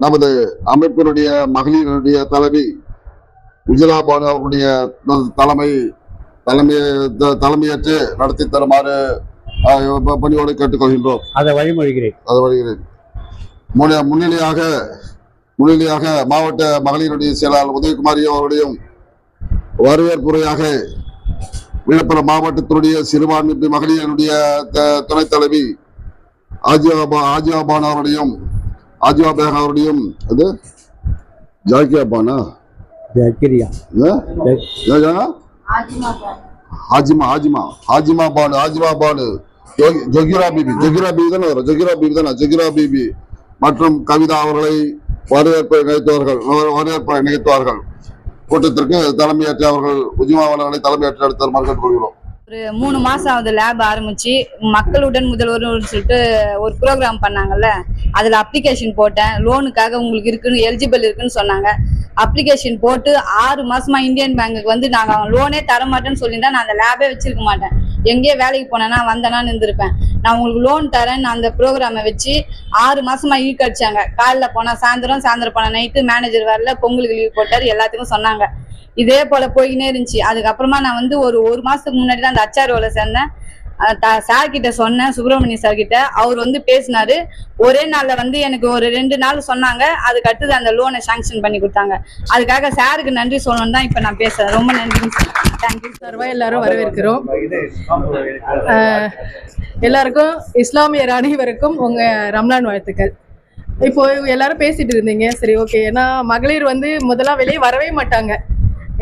நமது அமைப்பினுடைய மகளிருடைய தலைவி உஜ்ஜலா பானு அவருடைய தலைமையேற்று நடத்தி தருமாறு பணியோடு கேட்டுக்கொள்கின்றோம். அதை வழிமொழிகிறேன். முன்னிலையாக மாவட்ட மகளிருடைய செயலாளர் உதயகுமாரி அவருடையும் வரவேற்புரையாக விழுப்புரம் மாவட்டத்தினுடைய சிறுபான்மை மகளிருடைய துணைத் தலைவி ஆஜியா பானு அவருடையும் ஆஜியா பேக் அவருடையும் அது ஜாக்கியா பானா ஹாஜிமா பானு ஜகிரா பிபி மற்றும் கவிதா அவர்களை வரவேற்பை நிகழ்த்துவார்கள். கூட்டத்திற்கு தலைமையேற்று அவர்கள் உஜ்ஜிமாவளர்களை தலைமையேற்று எடுத்து கேட்டுக்கொள்கிறோம். ஒரு 3 மாசம் ஆகுது லேப் ஆரம்பிச்சு. மக்களுடன் முதல்வர் சொல்லிட்டு ஒரு ப்ரோக்ராம் பண்ணாங்கல்ல, அதுல அப்ளிகேஷன் போட்டேன். லோனுக்காக உங்களுக்கு இருக்குன்னு எலிஜிபிள் இருக்குன்னு சொன்னாங்க. அப்ளிகேஷன் போட்டு 6 மாசமா இந்தியன் பேங்குக்கு வந்து நாங்க லோனே தர மாட்டேன்னு சொல்லியிருந்தா நான் அந்த லேபே வச்சிருக்க மாட்டேன். எங்கேயே வேலைக்கு போனேன்னா வந்தேன்னா இருந்திருப்பேன். நான் உங்களுக்கு லோன் தரேன்னு அந்த ப்ரோக்ராமை வச்சு 6 மாசமா இழுக்கடிச்சாங்க. காலைல போனா சாயந்தரம் போனா நைட்டு, மேனேஜர் வரல, பொங்கலுக்கு லீவ் போட்டாரு, எல்லாத்துக்கும் சொன்னாங்க. இதே போல போய்கினே இருந்துச்சு. அதுக்கப்புறமா நான் வந்து ஒரு மாசத்துக்கு முன்னாடி தான் அந்த HROல சேர்ந்தேன். சார் கிட்ட சொன்னேன், சுப்பிரமணிய சார் கிட்ட. அவர் வந்து பேசினாரு. ஒரே நாள்ல வந்து எனக்கு ஒரு 2 நாள் சொன்னாங்க. அதுக்கு அடுத்தது அந்த லோனை சாங்ஷன் பண்ணி கொடுத்தாங்க. அதுக்காக சாருக்கு நன்றி சொல்லணும் தான் இப்ப நான் பேசுறேன். ரொம்ப நன்றி. Thank you sir. எல்லாரும் வரவேற்கிறோம். எல்லாருக்கும் இஸ்லாமியர் அனைவருக்கும் உங்க ரம்லான் வாழ்த்துக்கள். இப்போ எல்லாரும் பேசிட்டு இருந்தீங்க, சரி ஓகே. ஏன்னா மகளிர் வந்து முதல்ல வெளியே வரவே மாட்டாங்க.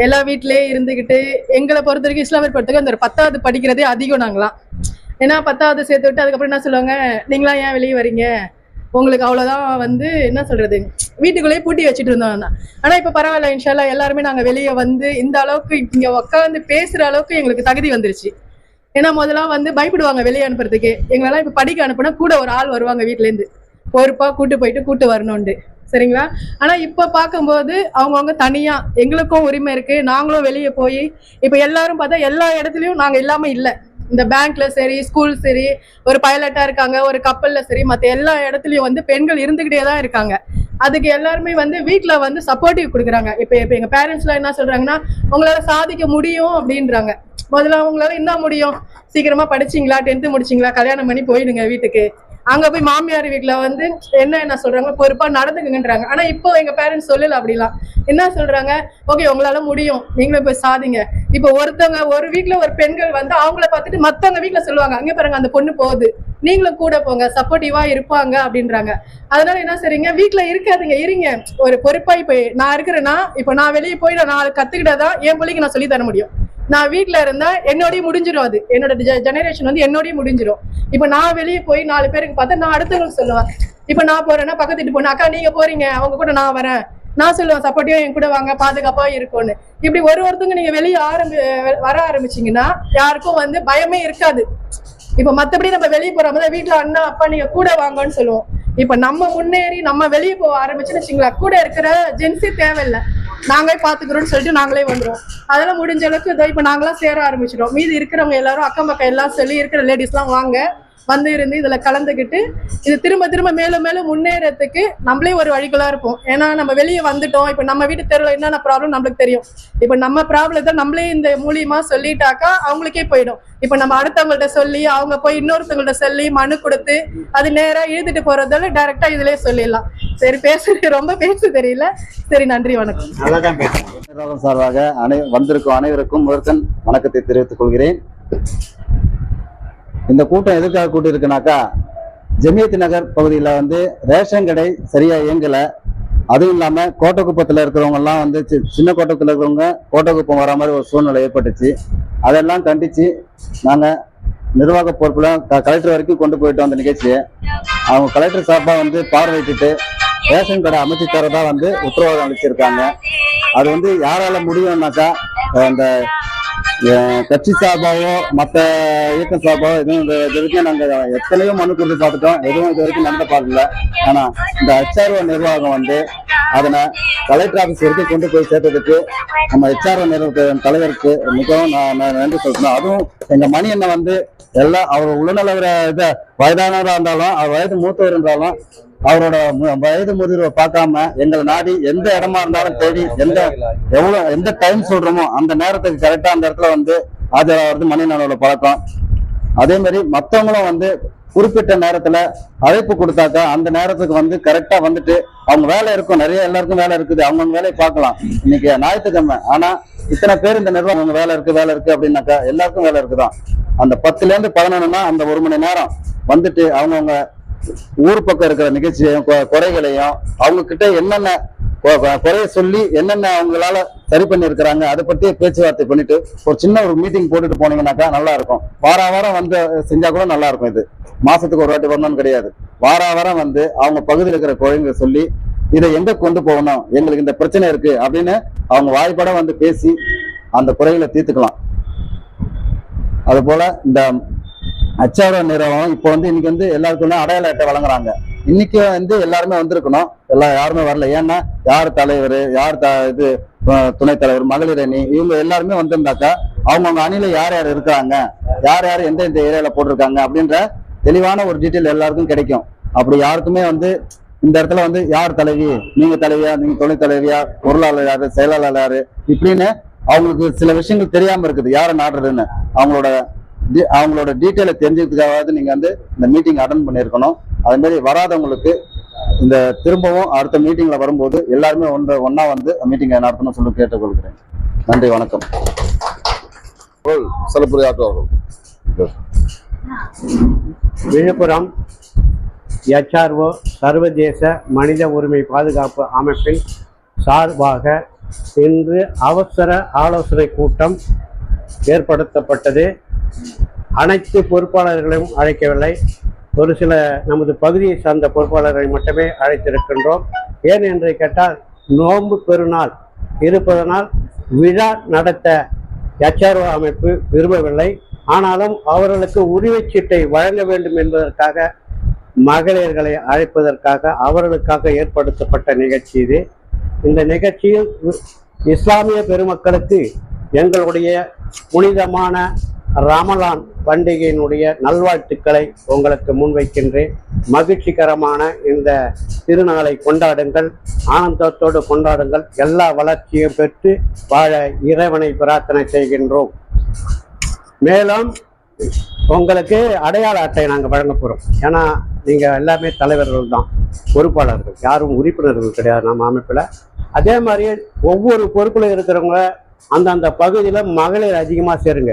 எல்லா வீட்டிலேயே இருந்துக்கிட்டு, எங்களை பொறுத்த வரைக்கும் இஸ்லாமியர் பொறுத்த வரைக்கும் அந்த 10வது படிக்கிறதே அதிகம் நாங்களாம். ஏன்னா 10வது சேர்த்து விட்டு அதுக்கப்புறம் என்ன சொல்லுவாங்க, நீங்களாம் ஏன் வெளியே வரீங்க, உங்களுக்கு அவ்வளோதான் வந்து என்ன சொல்றது, வீட்டுக்குள்ளேயே பூட்டி வச்சுட்டு இருந்தோம். ஆனால் இப்போ பரவாயில்ல, இன்ஷால்லா எல்லாருமே நாங்கள் வெளியே வந்து இந்த அளவுக்கு இங்கே உட்காந்து பேசுகிற அளவுக்கு எங்களுக்கு தகுதி வந்துருச்சு. ஏன்னா முதல்ல வந்து பயப்படுவாங்க வெளியே அனுப்புறதுக்கு. எங்களெல்லாம் இப்போ படிக்க அனுப்புனா கூட ஒரு ஆள் வருவாங்க வீட்டிலேருந்து, பொறுப்பாக கூட்டு வரணும்ண்டு, சரிங்களா. ஆனா இப்ப பார்க்கும்போது அவங்கவுங்க தனியா, எங்களுக்கும் உரிமை இருக்கு, நாங்களும் வெளியே போய் இப்ப எல்லாரும் பார்த்தா எல்லா இடத்துலயும் நாங்க இல்லாம இல்ல. இந்த பேங்க்ல சரி, ஸ்கூல் சரி, ஒரு பைலட்டா இருக்காங்க, ஒரு கப்பல்ல சரி, மற்ற எல்லா இடத்துலயும் வந்து பெண்கள் இருந்துகிட்டே தான் இருக்காங்க. அதுக்கு எல்லாருமே வந்து வீட்டுல வந்து சப்போர்ட்டிவ் கொடுக்குறாங்க. இப்ப எங்க பேரண்ட்ஸ் எல்லாம் என்ன சொல்றாங்கன்னா, உங்களால சாதிக்க முடியும் அப்படின்றாங்க. முதல்ல அவங்களால என்ன முடியும், சீக்கிரமா படிச்சீங்களா, 10th முடிச்சிங்களா, கல்யாணம் பண்ணி போயிடுங்க வீட்டுக்கு. அங்க போய் மாமியார் வீட்டுல வந்து என்ன சொல்றாங்க, பொறுப்பா நடந்துக்குங்கன்றாங்க. ஆனா இப்போ எங்க பேரண்ட்ஸ் சொல்லல அப்படிலாம். என்ன சொல்றாங்க, ஓகே உங்களால முடியும், நீங்களும் போய் சாதிங்க. இப்போ ஒரு வீட்டுல ஒரு பெண்கள் வந்து அவங்கள பார்த்துட்டு மத்தவங்க வீட்டுல சொல்லுவாங்க, அங்க பாருங்க அந்த பொண்ணு போகுது, நீங்களும் கூட போங்க, சப்போர்ட்டிவா இருப்பாங்க அப்படின்றாங்க. அதனால என்ன செய்றீங்க, வீட்டுல இருக்காதுங்க, இருங்க. ஒரு பொறுப்பா இப்ப நான் இருக்கிறேன்னா, இப்ப நான் வெளியே போய் நான் 4 கத்துக்கிட்டாதான் என் பிள்ளைக்கு நான் சொல்லி தர முடியும். நான் வீட்டுல இருந்தா என்னோடய முடிஞ்சிடும், அது என்னோட ஜெனரேஷன் வந்து என்னோடய முடிஞ்சிடும். இப்ப நான் வெளியே போய் 4 பேருக்கு பார்த்தா நான் அடுத்தவங்களுக்கு சொல்லுவேன். இப்ப நான் போறேன்னா பக்கத்து வீட்டு பொண்ணு, அக்கா நீங்க போறீங்க, அவங்க கூட நான் வரேன், நான் சொல்லுவேன் சப்போர்ட்டிவா என் கூட வாங்க, பாதுகாப்பா இருக்கும்னு. இப்படி ஒருத்தங்க நீங்க வெளியே வர ஆரம்பிச்சீங்கன்னா யாருக்கும் வந்து பயமே இருக்காது. இப்ப மத்தபடி நம்ம வெளியே போறோம்ல, வீட்டுல அண்ணா அப்பா நீங்க கூட வாங்கன்னு சொல்லுவோம். இப்ப நம்ம முன்னேறி நம்ம வெளியே போக ஆரம்பிச்சுன்னு வச்சுங்களா, கூட இருக்கிற ஜென்ஸே தேவையில்லை, நாங்களே பாத்துக்கிறோம்னு சொல்லிட்டு நாங்களே வந்துடும். அதெல்லாம் முடிஞ்ச அளவுக்கு இதோ இப்ப நாங்களாம் சேர ஆரம்பிச்சிடும். மீதி இருக்கிறவங்க எல்லாரும் அக்கம் பக்கம் எல்லாம் சொல்லி இருக்கிற லேடிஸ் எல்லாம் வாங்க, வந்து இருந்து இதுல கலந்துக்கிட்டு இது திரும்ப மேலும் முன்னேறதுக்கு நம்மளே ஒரு வழிகளா இருப்போம். ஏன்னா நம்ம வெளியே வந்துட்டோம். இப்ப நம்ம வீட்டு தெருவில் என்னென்ன ப்ராப்ளம் நம்மளுக்கு தெரியும். இப்ப நம்ம ப்ராப்ளத்தை நம்மளே இந்த மூலியமா சொல்லிட்டாக்கா அவங்களுக்கே போயிடும். இப்ப நம்ம அடுத்தவங்கள்ட்ட சொல்லி அவங்க போய் இன்னொருத்தவங்கள்ட்ட சொல்லி மனு கொடுத்து அது நேரா இழுத்துட்டு போறதால டைரக்டா இதுலயே சொல்லிடலாம். சரி ரொம்ப பேச தெரியல. சரி, நன்றி, வணக்கம். சார்பாக வந்திருக்கும் அனைவருக்கும் முதற்கண் வணக்கத்தை தெரிவித்துக் கொள்கிறேன். இந்த கூட்டம் எதுக்காக கூட்டி இருக்குனாக்கா, ஜமியத் நகர் பகுதியில் வந்து ரேஷன் கடை சரியா இயங்கல. அதுவும் இல்லாம கோட்டக்குப்பத்தில் இருக்கிறவங்க எல்லாம் வந்து சின்ன கோட்டக்குப்பத்தில் இருக்கிறவங்க கோட்டக்குப்பம் வர மாதிரி ஒரு சூழ்நிலை ஏற்பட்டுச்சு. அதெல்லாம் கண்டிச்சு நாங்க நிர்வாக பொறுப்புல கலெக்டர் வரைக்கும் கொண்டு போயிட்டோம். அந்த நிகழ்ச்சியை அவங்க கலெக்டர் சார்பா வந்து பார்வையிட்டு ரேஷன் கடை அமைச்சு தரதா வந்து உத்தரவாதம் அளிச்சிருக்காங்க. அது வந்து யாரால முடியும்னாக்கா, அந்த கட்சி சார்பாவோ மற்ற இயக்கம் சார்பாவோ எதுவும் இது வரைக்கும் நாங்கள் எத்தனையோ மனு கொடுத்து பார்த்துட்டோம், எதுவும் இது வரைக்கும் நடந்த பார்க்கல. ஆனா இந்த HRO நிர்வாகம் வந்து அதனை கலெக்டர் ஆஃபீஸ் வரைக்கும் கொண்டு போய் சேர்த்ததுக்கு நம்ம HRO நிர்வாக தலைவருக்கு மிகவும் நான் நன்றி சொல்லணும். அதுவும் எங்க மணி என்ன வந்து எல்லாம் அவர் உடல்நல வயதானவராக இருந்தாலும், அவர் வயது மூத்தவர் இருந்தாலும் அவரோட வயது முதிர்வை பார்க்காம எங்களை நாடி எந்த இடமா இருந்தாலும் தேடி எந்த டைம் சொல்றோமோ அந்த நேரத்துக்கு கரெக்டா அந்த இடத்துல வந்து ஆஜராகிறது மணிநாளோட பழக்கம். அதே மாதிரி மற்றவங்களும் வந்து குறிப்பிட்ட நேரத்துல அழைப்பு கொடுத்தாக்கா அந்த நேரத்துக்கு வந்து கரெக்டா வந்துட்டு அவங்க வேலை இருக்கும், நிறைய எல்லாருக்கும் வேலை இருக்குது, அவங்கவுங்க வேலையை பார்க்கலாம். இன்னைக்கு ஞாயிற்றுக்கிழமை ஆனா இத்தனை பேர் இந்த நிர்வாகம் அவங்க வேலை இருக்கு அப்படின்னாக்கா எல்லாருக்கும் வேலை இருக்குதான். அந்த 10ல இருந்து 11னா அந்த 1 மணி நேரம் வந்துட்டு அவங்கவுங்க ஊர் பக்கம் இருக்கிற நிகழ்ச்சியையும் குறைகளையும் அவங்க கிட்ட என்னென்ன குறைய சொல்லி என்னென்ன அவங்களால சரி பண்ணி இருக்கிறாங்க அதை பத்தி பேச்சுவார்த்தை பண்ணிட்டு ஒரு சின்ன ஒரு மீட்டிங் போட்டுட்டு போனீங்கன்னாக்கா நல்லா இருக்கும். வாரம் வந்து செஞ்சா கூட நல்லா இருக்கும். இது மாசத்துக்கு ஒரு வாட்டி வரணும்னு கிடையாது. வாரம் வந்து அவங்க பகுதியில் இருக்கிற குறைங்களை சொல்லி இதை எங்க கொண்டு போகணும், எங்களுக்கு இந்த பிரச்சனை இருக்கு அப்படின்னு அவங்க வாய்ப்பட வந்து பேசி அந்த குறைகளை தீர்த்துக்கலாம். அது போல இந்த அச்சார நிறுவனம் இப்போ வந்து இன்னைக்கு வந்து எல்லாருக்கும் அடையாள அட்டை வழங்குறாங்க. இன்னைக்கு வந்து எல்லாருமே வந்திருக்கணும், யாருமே வரல. ஏன்னா யார் தலைவர், யார் இது துணைத் தலைவர், மகளிர் அணி, இவங்க எல்லாருமே வந்திருந்தாக்கா அவங்கவுங்க அணியில யார் யார் இருக்கிறாங்க, யார் யார் எந்த ஏரியால போட்டிருக்காங்க அப்படின்ற தெளிவான ஒரு டீட்டெயில் எல்லாருக்கும் கிடைக்கும். அப்படி யாருக்குமே வந்து இந்த இடத்துல வந்து யார் தலைவி, நீங்க தலைவியா, நீங்க துணைத் தலைவியா, பொருளாளர் யாரு, செயலாளர் யாரு இப்படின்னு அவங்களுக்கு சில விஷயங்கள் தெரியாம இருக்குது யாரை நாடுறதுன்னு. அவங்களோட டீட்டெயிலை தெரிஞ்சுக்கிறதுக்காவது நீங்க வந்து இந்த மீட்டிங் அட்டன் பண்ணியிருக்கணும். அது மாதிரி வராதவங்களுக்கு இந்த திரும்பவும் அடுத்த மீட்டிங்ல வரும்போது எல்லாருமே ஒன்னா வந்து மீட்டிங்கை நடத்தணும் சொல்லி கேட்டுக்கொள்கிறேன். நன்றி, வணக்கம். சிறப்புரையாற்றுவார்கள். விழுப்புரம் HRO சர்வதேச மனித உரிமை பாதுகாப்பு அமைப்பின் சார்பாக இன்று அவசர ஆலோசனை கூட்டம் ஏற்படுத்தப்பட்டது. அனைத்து பொறுப்பாளர்களையும் அழைக்கவில்லை, ஒரு சில நமது பகுதியை சார்ந்த பொறுப்பாளர்களை மட்டுமே அழைத்திருக்கின்றோம். ஏன் என்று கேட்டால் நோன்பு பெருநாள் இருப்பதனால் விழா நடத்த HRO அமைப்பு விரும்பவில்லை. ஆனாலும் அவர்களுக்கு உரிமைச்சீட்டை வழங்க வேண்டும் என்பதற்காக மகளிர்களை அழைப்பதற்காக அவர்களுக்காக ஏற்படுத்தப்பட்ட நிகழ்ச்சி இது. இந்த நிகழ்ச்சியில் இஸ்லாமிய பெருமக்களுக்கு எங்களுடைய புனிதமான ரமலான் பண்டிகையினுடைய நல்வாழ்த்துக்களை உங்களுக்கு முன்வைக்கின்றேன். மகிழ்ச்சிகரமான இந்த திருநாளை கொண்டாடுங்கள், ஆனந்தத்தோடு கொண்டாடுங்கள், எல்லா வளர்ச்சியும் பெற்று வாழ இறைவனை பிரார்த்தனை செய்கின்றோம். மேலும் உங்களுக்கு அடையாள அட்டை நாங்கள் வழங்க போகிறோம். ஏன்னா நீங்கள் எல்லாமே தலைவர்கள் தான், பொறுப்பாளர்கள், யாரும் உறுப்பினர்கள் கிடையாது நம்ம அமைப்பில். அதே மாதிரி ஒவ்வொரு பொறுப்பில் இருக்கிறவங்க அந்தந்த பகுதியில் மகளிர் அதிகமாக சேருங்க.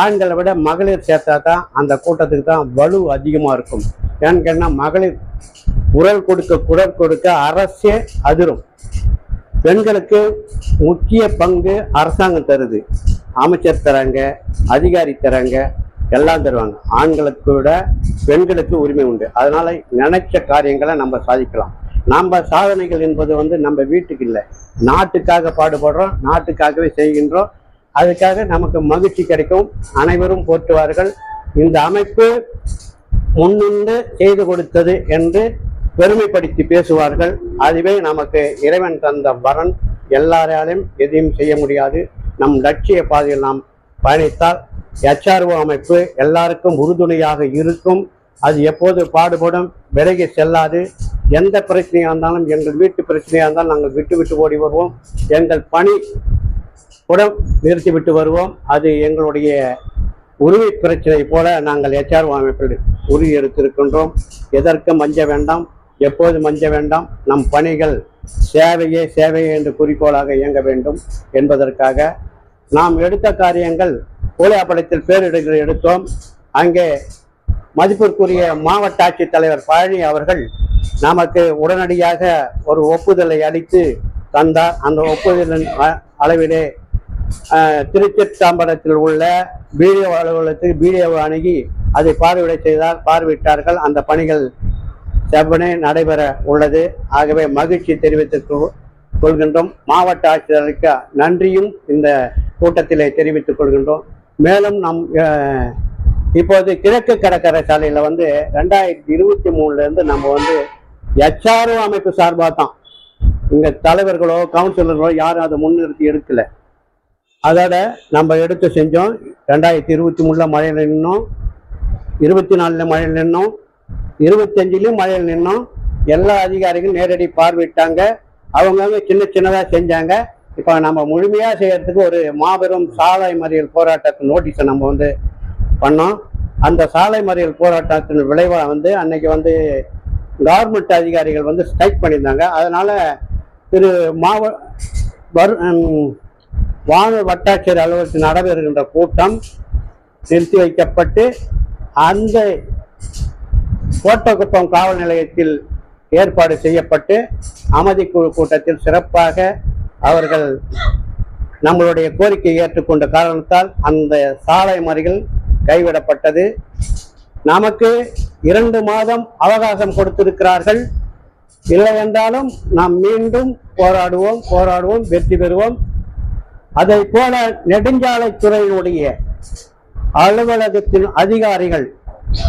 ஆண்களை விட மகளிர் சேர்த்தா தான் அந்த கூட்டத்துக்கு தான் வலு அதிகமாக இருக்கும். ஏன்னு கேட்டால் மகளிர் குரல் கொடுக்க அரசே அதிரும். பெண்களுக்கு முக்கிய பங்கு அரசாங்கம் தருது, அமைச்சர் தராங்க, அதிகாரி தராங்க, எல்லாம் தருவாங்க. ஆண்களுக்கு விட பெண்களுக்கு உரிமை உண்டு. அதனால நினைச்ச காரியங்களை நம்ம சாதிக்கலாம். நம்ம சாதனைகள் என்பது வந்து நம்ம வீட்டுக்கு இல்லை, நாட்டுக்காக பாடுபடுறோம், நாட்டுக்காகவே செய்கின்றோம். அதுக்காக நமக்கு மகிழ்ச்சி கிடைக்கும், அனைவரும் போற்றுவார்கள். இந்த அமைப்பு முன்னின்று செய்து கொடுத்தது என்று பெருமைப்படுத்தி பேசுவார்கள். அதுவே நமக்கு இறைவன் தந்த வரன். எல்லாராலையும் எதையும் செய்ய முடியாது. நம் லட்சிய பாதையில் நாம் பயணித்தால் HRO அமைப்பு எல்லாருக்கும் உறுதுணையாக இருக்கும். அது எப்போது பாடுபடும், விலகி செல்லாது. எந்த பிரச்சனையாக இருந்தாலும், எங்கள் வீட்டு பிரச்சனையாக இருந்தாலும் நாங்கள் விட்டு ஓடி வருவோம். எங்கள் பணி கூட நிறுத்திவிட்டு வருவோம். அது எங்களுடைய உரிமை பிரச்சனை போல நாங்கள் HRO அமைப்பில் உறுதி எடுத்திருக்கின்றோம். எதற்கும் மஞ்ச வேண்டாம், எப்போது மஞ்ச வேண்டாம். நம் பணிகள் சேவையே என்ற குறிக்கோளாக இயங்க வேண்டும் என்பதற்காக நாம் எடுத்த காரியங்கள் கோலியாப்பாளையத்தில் பேரிடர்கள் எடுத்தோம். அங்கே மதிப்பிற்குரிய மாவட்ட ஆட்சித்தலைவர் பழனி அவர்கள் நமக்கு உடனடியாக ஒரு ஒப்புதலை அளித்து தந்தார். அந்த ஒப்புதலின் அளவிலே திருச்சிற்றம்பலத்தில் உள்ள பிடிஓ அலுவலகத்தில் பிடிஓ அணுகி அதை பார்வையிட்டார்கள். அந்த பணிகள் செவ்வனே நடைபெற உள்ளது. ஆகவே மகிழ்ச்சி தெரிவித்துக் கொள்கின்றோம். மாவட்ட ஆட்சியருக்கு நன்றியும் இந்த கூட்டத்திலே தெரிவித்துக் கொள்கின்றோம். மேலும் நம் இப்போது கிழக்கு கடற்கரை சாலையில் வந்து 2023 நம்ம வந்து HRO அமைப்பு சார்பாக தான், இங்கே தலைவர்களோ கவுன்சிலர்களோ யாரும் அதை முன்னிறுத்தி எடுக்கல. அதோட நம்ம எடுத்து செஞ்சோம். 2023 மழையில் நின்னோம், 24 மழையில் நின்னோம், 25 மழையில் நின்னோம், எல்லா அதிகாரிகளும் நேரடி பார்வையிட்டாங்க. அவங்கவுங்க சின்ன சின்னதாக செஞ்சாங்க. இப்போ நம்ம முழுமையாக செய்யறதுக்கு ஒரு மாபெரும் சாலை மறியல் போராட்டத்தின் நோட்டீஸை நம்ம வந்து பண்ணோம். அந்த சாலை மறியல் போராட்டத்தின் விளைவாக வந்து அன்னைக்கு வந்து கவர்மெண்ட் அதிகாரிகள் வந்து ஸ்ட்ரைக் பண்ணியிருந்தாங்க. அதனால திரு வானூர் வட்டாட்சியர் அலுவலகத்தில் நடைபெறுகின்ற கூட்டம் நிறுத்தி வைக்கப்பட்டு அந்த கோட்டக்குப்பம் காவல் நிலையத்தில் ஏற்பாடு செய்யப்பட்டு அமைதி குழு கூட்டத்தில் சிறப்பாக அவர்கள் நம்மளுடைய கோரிக்கையை ஏற்றுக்கொண்ட காரணத்தால் அந்த சாலை மறியல் கைவிடப்பட்டது. நமக்கு 2 மாதம் அவகாசம் கொடுத்திருக்கிறார்கள். இல்லை என்றாலும் நாம் மீண்டும் போராடுவோம், வெற்றி பெறுவோம். அதை போல நெடுஞ்சாலைத்துறையினுடைய அலுவலகத்தின் அதிகாரிகள்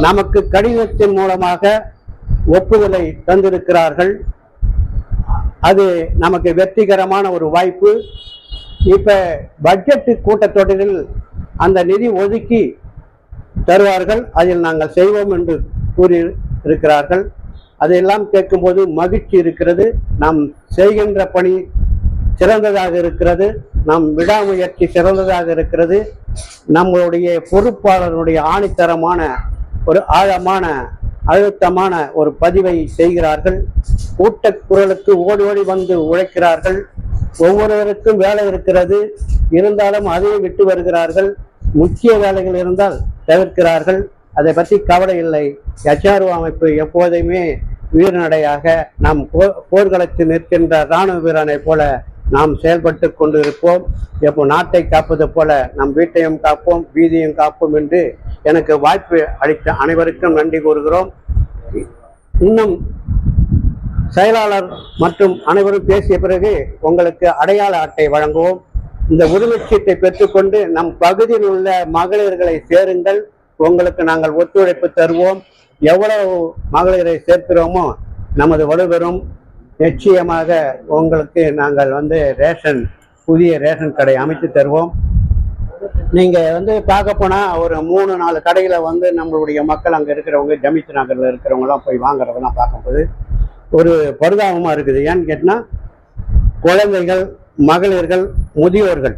நமக்கு கடிதத்தின் மூலமாக ஒப்புதலை தந்திருக்கிறார்கள். அது நமக்கு வெற்றிகரமான ஒரு வாய்ப்பு. இப்ப பட்ஜெட் கூட்டத்தொடரில் அந்த நிதி ஒதுக்கி தருவார்கள், அதில் நாங்கள் செய்வோம் என்று கூறி இருக்கிறார்கள். அதையெல்லாம் கேட்கும்போது மகிழ்ச்சி இருக்கிறது. நாம் செய்கின்ற பணி சிறந்ததாக இருக்கிறது, நம் விடாமுயற்சி சிறந்ததாக இருக்கிறது. நம்மளுடைய பொறுப்பாளருடைய ஆணித்தரமான ஒரு ஆழமான அழுத்தமான ஒரு பதிவை செய்கிறார்கள். கூட்டக்குரலுக்கு ஓடி ஓடி வந்து உழைக்கிறார்கள். ஒவ்வொருவருக்கும் வேலை இருக்கிறது, இருந்தாலும் அதையும் விட்டு வருகிறார்கள். முக்கிய வேலைகள் இருந்தால் தவிர்க்கிறார்கள். அதை பற்றி கவலை இல்லை. HRO அமைப்பு எப்போதுமே வீரநடையாக நாம் போர்க்களத்தில் நிற்கின்ற இராணுவ வீரனை போல நாம் செயல்பட்டு கொண்டு இருப்போம். எப்போ நாட்டை காப்பது போல நம் வீட்டையும் காப்போம், வீதியும் காப்போம் என்று எனக்கு வாய்ப்பு அளித்த அனைவருக்கும் நன்றி கூறுகிறோம். இன்னும் செயலாளர் மற்றும் அனைவரும் பேசிய பிறகு உங்களுக்கு அடையாள அட்டை வழங்குவோம். இந்த உரிமைச்சீட்டை பெற்றுக்கொண்டு நம் பகுதியில் உள்ள மகளிர்களை சேருங்கள். உங்களுக்கு நாங்கள் ஒத்துழைப்பு தருவோம். எவ்வளவு மகளிரை சேர்க்கிறோமோ நமது வலுப்பெறும். நிச்சயமாக உங்களுக்கு நாங்கள் வந்து புதிய ரேஷன் கடை அமைத்து தருவோம். நீங்க வந்து பார்க்க போனா ஒரு 3-4 கடையில வந்து நம்மளுடைய மக்கள் அங்க இருக்கிறவங்க, ஜமித் நகர்ல இருக்கிறவங்க எல்லாம் போய் வாங்குறதெல்லாம் பார்க்கும்போது ஒரு பரிதாபமா இருக்குது. ஏன்னு கேட்டினா குழந்தைகள், மகளிர்கள், முதியோர்கள்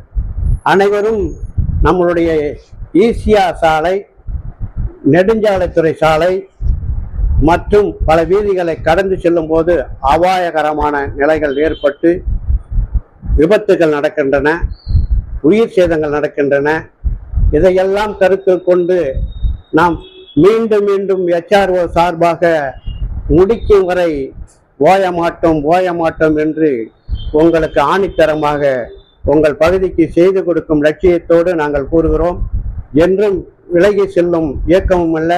அனைவரும் நம்மளுடைய ஈசியா சாலை, நெடுஞ்சாலைத்துறை சாலை மற்றும் பல வீதிகளை கடந்து செல்லும் போது அபாயகரமான நிலைகள் ஏற்பட்டு விபத்துகள் நடக்கின்றன, உயிர் சேதங்கள் நடக்கின்றன. இதையெல்லாம் கருத்தில் கொண்டு நாம் மீண்டும் மீண்டும் HRO சார்பாக முடிக்கும் வரை ஓய மாட்டோம் என்று உங்களுக்கு ஆணித்தரமாக உங்கள் பகுதிக்கு செய்து கொடுக்கும் லட்சியத்தோடு நாங்கள் கூறுகிறோம். என்றும் விலகி செல்லும் இயக்கமும் அல்ல,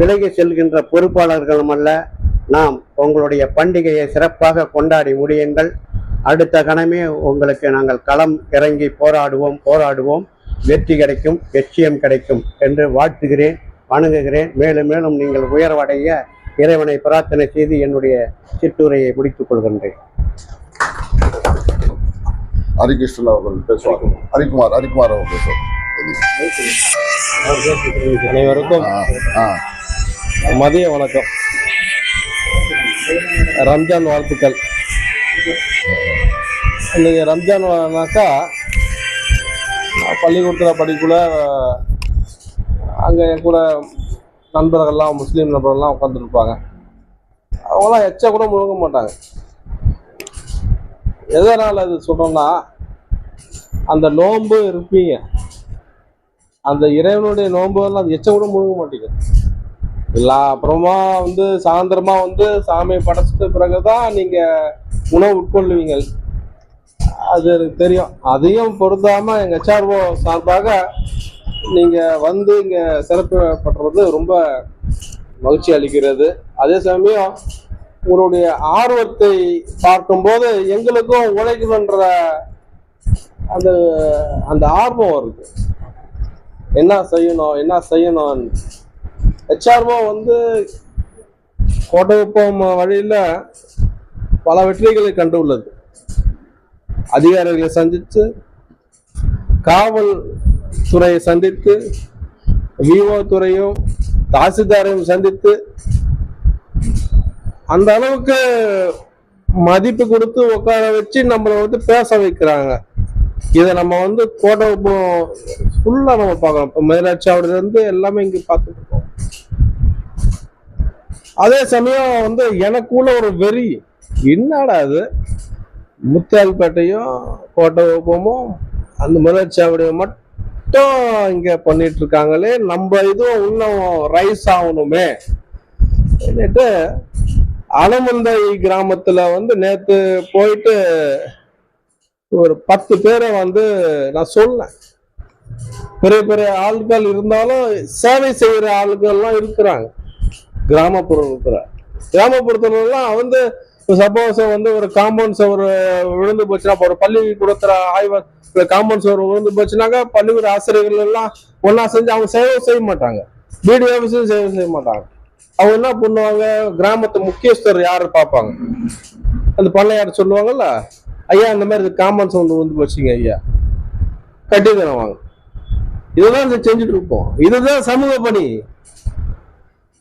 விலகி செல்கின்ற பொறுப்பாளர்களும் அல்ல. நாம் உங்களுடைய பண்டிகையை சிறப்பாக கொண்டாடி முடியுங்கள். அடுத்த கணமே உங்களுக்கு நாங்கள் களம் இறங்கி போராடுவோம். வெற்றி கிடைக்கும், லட்சியம் கிடைக்கும் என்று வாழ்த்துகிறேன், வணங்குகிறேன். மேலும் மேலும் நீங்கள் உயர்வடைய இறைவனை பிரார்த்தனை செய்து என்னுடைய சிற்றுரையை முடித்துக் கொள்கின்றேன். ஹரிகிருஷ்ணன் அவர்கள் பேசுவார். ஹரிக்குமார் அவர்கள் பேசுவார். அனைவருக்கும் மதிய வணக்கம், ரம்ஜான் வாழ்த்துக்கள். இன்னைக்கு ரம்ஜான்னாக்கா பள்ளிக்கூடத்தில் படிக்கக்குள்ள அங்கே என் கூட நண்பர்கள்லாம், முஸ்லீம் நண்பர்கள்லாம் உட்காந்துருப்பாங்க. அவங்களாம் எச்சா கூட முழுங்க மாட்டாங்க. எதனால் அது சொல்கிறோன்னா, அந்த நோன்பு இருப்பீங்க, அந்த இறைவனுடைய நோன்புலாம் அது எச்ச கூட முழுங்க மாட்டீங்க. இல்லை அப்புறமா வந்து சாயந்தரமாக வந்து சாமியை படைச்சிட்ட பிறகு தான் நீங்கள் உணவு உட்கொள்ளுவீங்க. அது எனக்கு தெரியும். அதையும் பொருத்தாமல் எங்கள் HRO சார்பாக நீங்கள் வந்து இங்கே சிறப்பு படுறது ரொம்ப மகிழ்ச்சி அளிக்கிறது. அதே சமயம் உங்களுடைய ஆர்வத்தை பார்க்கும்போது எங்களுக்கும் உழைக்கணுன்ற அந்த ஆர்வம் வருது. என்ன செய்யணும். HRO வந்து கோட்டகுப்பம் வழியில் பல வெற்றிகளை கண்டுள்ளது. அதிகாரிகளை சந்தித்து, காவல் துறையை சந்தித்து, VO துறையும் தாசில்தாரையும் சந்தித்து அந்த அளவுக்கு மதிப்பு கொடுத்து உட்கார வச்சு நம்மளை வந்து பேச வைக்கிறாங்க. இதை நம்ம வந்து கோட்டை ஃபுல்லா நம்ம பார்க்கணும். இப்போ மயிலாச்சாவடியில இருந்து எல்லாமே இங்க பார்த்துட்டு இருக்கோம். அதே சமயம் வந்து எனக்குள்ள ஒரு வெறி, என்னடா அது முத்தியால்பேட்டையும் கோட்டை குப்பமும் அந்த மயிலாச்சாவடியை மட்டும் இங்க பண்ணிட்டு இருக்காங்களே, நம்ம இதுவும் இன்னும் ரைஸ் ஆகணுமே என்னட்டு அலமந்தை கிராமத்துல வந்து நேத்து போயிட்டு ஒரு 10 பேரை வந்து நான் சொன்னேன். பெரிய பெரிய ஆட்கள் இருந்தாலும் சேவை செய்யற ஆளுகள்லாம் இருக்கிறாங்க. கிராமப்புறம் இருக்கிற கிராமப்புறத்துலாம் வந்து சப்போஸ் வந்து ஒரு காம்பவுண்ட் சவர் விழுந்து போச்சுன்னா, ஒரு பள்ளிக்கூடத்துல காம்பவுண்ட் சவர் விழுந்து போச்சுனாக்கா பள்ளிக்கூட ஆசிரியர்கள் எல்லாம் ஒன்னா செஞ்சு அவங்க சேவை செய்ய மாட்டாங்க. பிடிஓ ஆஃபீஸும் சேவை செய்ய மாட்டாங்க. அவங்க என்ன பண்ணுவாங்க, கிராமத்து முக்கியஸ்தர் யாரு பார்ப்பாங்க, அந்த பண்ணையார் சொல்லுவாங்கல்ல, ஐயா இந்த மாதிரி காம்பவுண்ட் சவுண்ட் வந்து போச்சுங்க ஐயா, கட்டி தருவாங்க. இதுதான் செஞ்சுட்டு இருப்போம். இதுதான் சமூக பணி.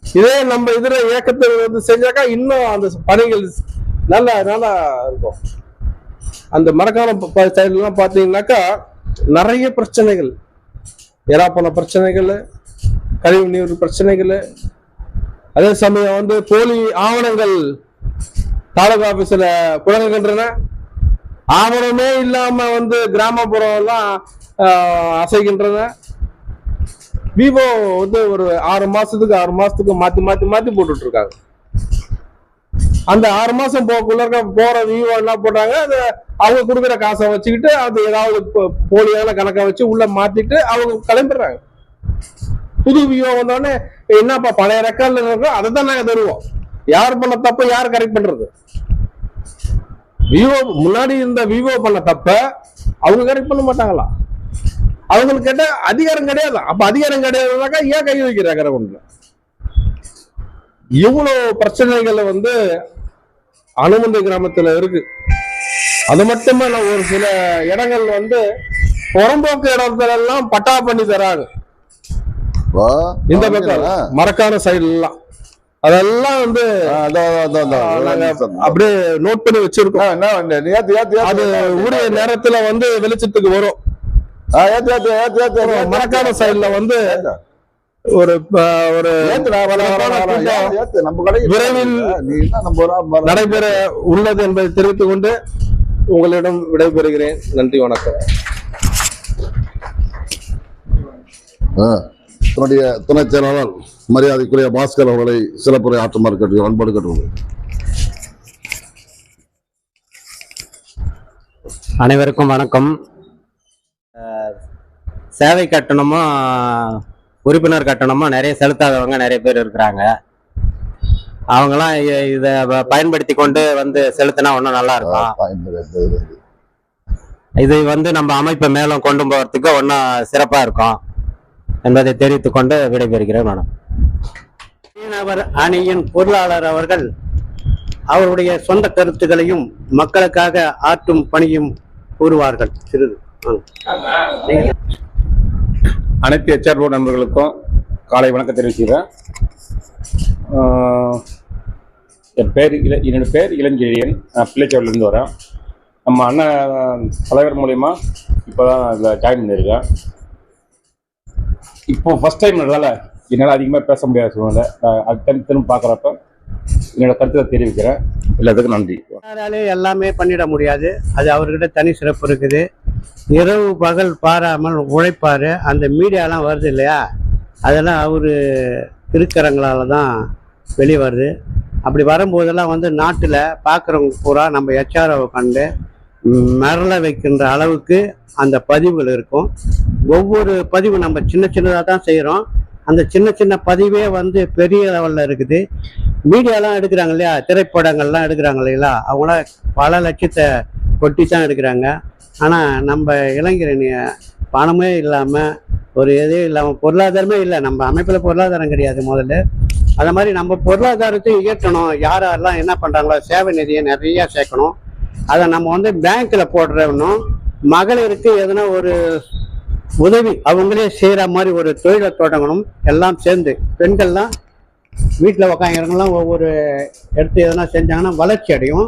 இதே நம்ம இதுல இயக்கத்தை வந்து செஞ்சாக்கா இன்னும் அந்த பணிகள் நல்லா நல்லா இருக்கும். அந்த மரக்காணம் சைடுலாம் பார்த்தீங்கன்னாக்கா நிறைய பிரச்சனைகள், எராப்பண பிரச்சனைகள், கழிவு நீர் பிரச்சனைகள், அதே சமயம் வந்து போலி ஆவணங்கள் தாலுகா ஆபீஸ்ல புழங்குகின்றன. ஆவணமே இல்லாம வந்து கிராமப்புறம் எல்லாம் அசைகின்றன. விவோ வந்து ஒரு 6 மாசத்துக்கு மாத்தி போட்டுட்டு இருக்காங்க. அந்த 6 மாசம் போற விவோ என்ன போட்டாங்க, அது அவங்க கொடுக்குற காசை வச்சுக்கிட்டு அது ஏதாவது போலியான கணக்கை வச்சு உள்ள மாத்திட்டு அவங்க கிளம்பிடுறாங்க. புது விவோ வந்தோடனே என்னப்பா பழைய ரெக்கார்ட்ல இருக்கோ அதை தான் நாங்க தருவோம். யார் பண்ண தப்ப யார் கரெக்ட் பண்றது? விவோ முன்னாடி இருந்த விவோ பண்ண தப்ப அவங்க கரெக்ட் பண்ண மாட்டாங்களா? அவங்களுக்கு கேட்ட அதிகாரம் கிடையாது. அப்ப அதிகாரம் கிடையாதுனாக்கா ஏன் கை வைக்கிறாங்க? ஒண்ணு இவ்வளவு பிரச்சனைகள் வந்து அனுமந்தை கிராமத்துல இருக்கு. அது மட்டுமே ஒரு சில இடங்கள் வந்து புறம்போக்கு இடத்துல எல்லாம் பட்டா பண்ணி தராங்க. இந்த பக்கம் மரக்கான சைடு எல்லாம் அதெல்லாம் வந்து அப்படியே நோட் பண்ணி வச்சிருக்கோம். அது உரிய நேரத்துல வந்து வெளிச்சத்துக்கு வரும். மரக்கான சைடுல வந்து ஒரு விரைவில் நடைபெற உள்ளது என்பதை தெரிவித்துக் கொண்டு உங்களிடம் விடைபெறுகிறேன். நன்றி, வணக்கம். தன்னுடைய துணை செயலாளர் மரியாதைக்குரிய பாஸ்கர் அவர்களை சிறப்புரை ஆற்றுமாறு கேட்டு அன்போடு கேட்டுள்ளது. அனைவருக்கும் வணக்கம். சேவை கட்டணமும் உறுப்பினர் கட்டணமும் நிறைய செலுத்தாதவங்க நிறைய பேர் இருக்கிறாங்க. அவங்களாம் இதை பயன்படுத்தி கொண்டு வந்து செலுத்தினா இன்னும் நல்லா இருக்கும். இது வந்து நம்ம அமைப்பை மேலும் கொண்டு போகிறதுக்கு இன்னும் சிறப்பா இருக்கும் என்பதை தெரிவித்துக் கொண்டு விடைபெறுகிறேன். மேடம், மீனவர் அணியின் பொருளாளர் அவர்கள் அவருடைய சொந்த கருத்துக்களையும் மக்களுக்காக ஆற்றும் பணியும் கூறுவார்கள். சிறிது அனைத்து HR போர்டு நண்பர்களுக்கும் காலை வணக்கம் தெரிவிச்சுக்கிறேன். என்னோட பேர் இளஞ்செழியன். நான் பிள்ளைச்சோடிலிருந்து வரேன். நம்ம அண்ணன் தலைவர் மூலயமா இப்போ தான் இதில் ஜாயின் பண்ணியிருக்கேன். இப்போ ஃபர்ஸ்ட் டைம்ன்றதால என்னால் அதிகமாக பேச முடியாத சூழ்நிலை. அது திரும்ப பார்க்குறப்ப என்னோட கருத்தை தெரிவிக்கிறேன். எல்லாத்துக்கும் நன்றி. எல்லாமே பண்ணிட முடியாது. அது அவர்கிட்ட தனி சிறப்பு இருக்குது. இரவு பகல் பாராமல் உழைப்பாரு. அந்த மீடியாலாம் வருது இல்லையா, அதெல்லாம் அவரு திருக்கரங்களால தான் வெளியே வருது. அப்படி வரும்போதெல்லாம் வந்து நாட்டில் பார்க்குறவங்க பூரா நம்ம HROவை கண்டு மரள வைக்கின்ற அளவுக்கு அந்த பதிவுகள் இருக்கும். ஒவ்வொரு பதிவு நம்ம சின்ன சின்னதாக தான் செய்கிறோம். அந்த சின்ன சின்ன பதிவே வந்து பெரிய லெவலில் இருக்குது. மீடியாலாம் எடுக்கிறாங்க இல்லையா, திரைப்படங்கள்லாம் எடுக்கிறாங்க இல்லைங்களா, அவங்களாம் பல லட்சத்தை கொட்டி தான் எடுக்கிறாங்க. ஆனால் நம்ம இளைஞரணி பணமே இல்லாமல் ஒரு எதே இல்லாமல் பொருளாதாரமே இல்லை. நம்ம அமைப்பில் பொருளாதாரம் கிடையாது முதல்ல. அந்த மாதிரி நம்ம பொருளாதாரத்தையும் இயற்றணும். யாரெல்லாம் என்ன பண்ணுறாங்களோ சேவை நிதியை நிறையா சேர்க்கணும். அதை நம்ம வந்து பேங்க்கில் போடுறோம்னும், மகளிருக்கு எதனா ஒரு உதவி அவங்களே செய்கிற மாதிரி ஒரு தொழிலை தொடங்கணும். எல்லாம் சேர்ந்து பெண்கள்லாம் வீட்டில் உக்காங்கிறவங்களாம் ஒவ்வொரு எடுத்து எதனா செஞ்சாங்கன்னா வளர்ச்சி அடையும்.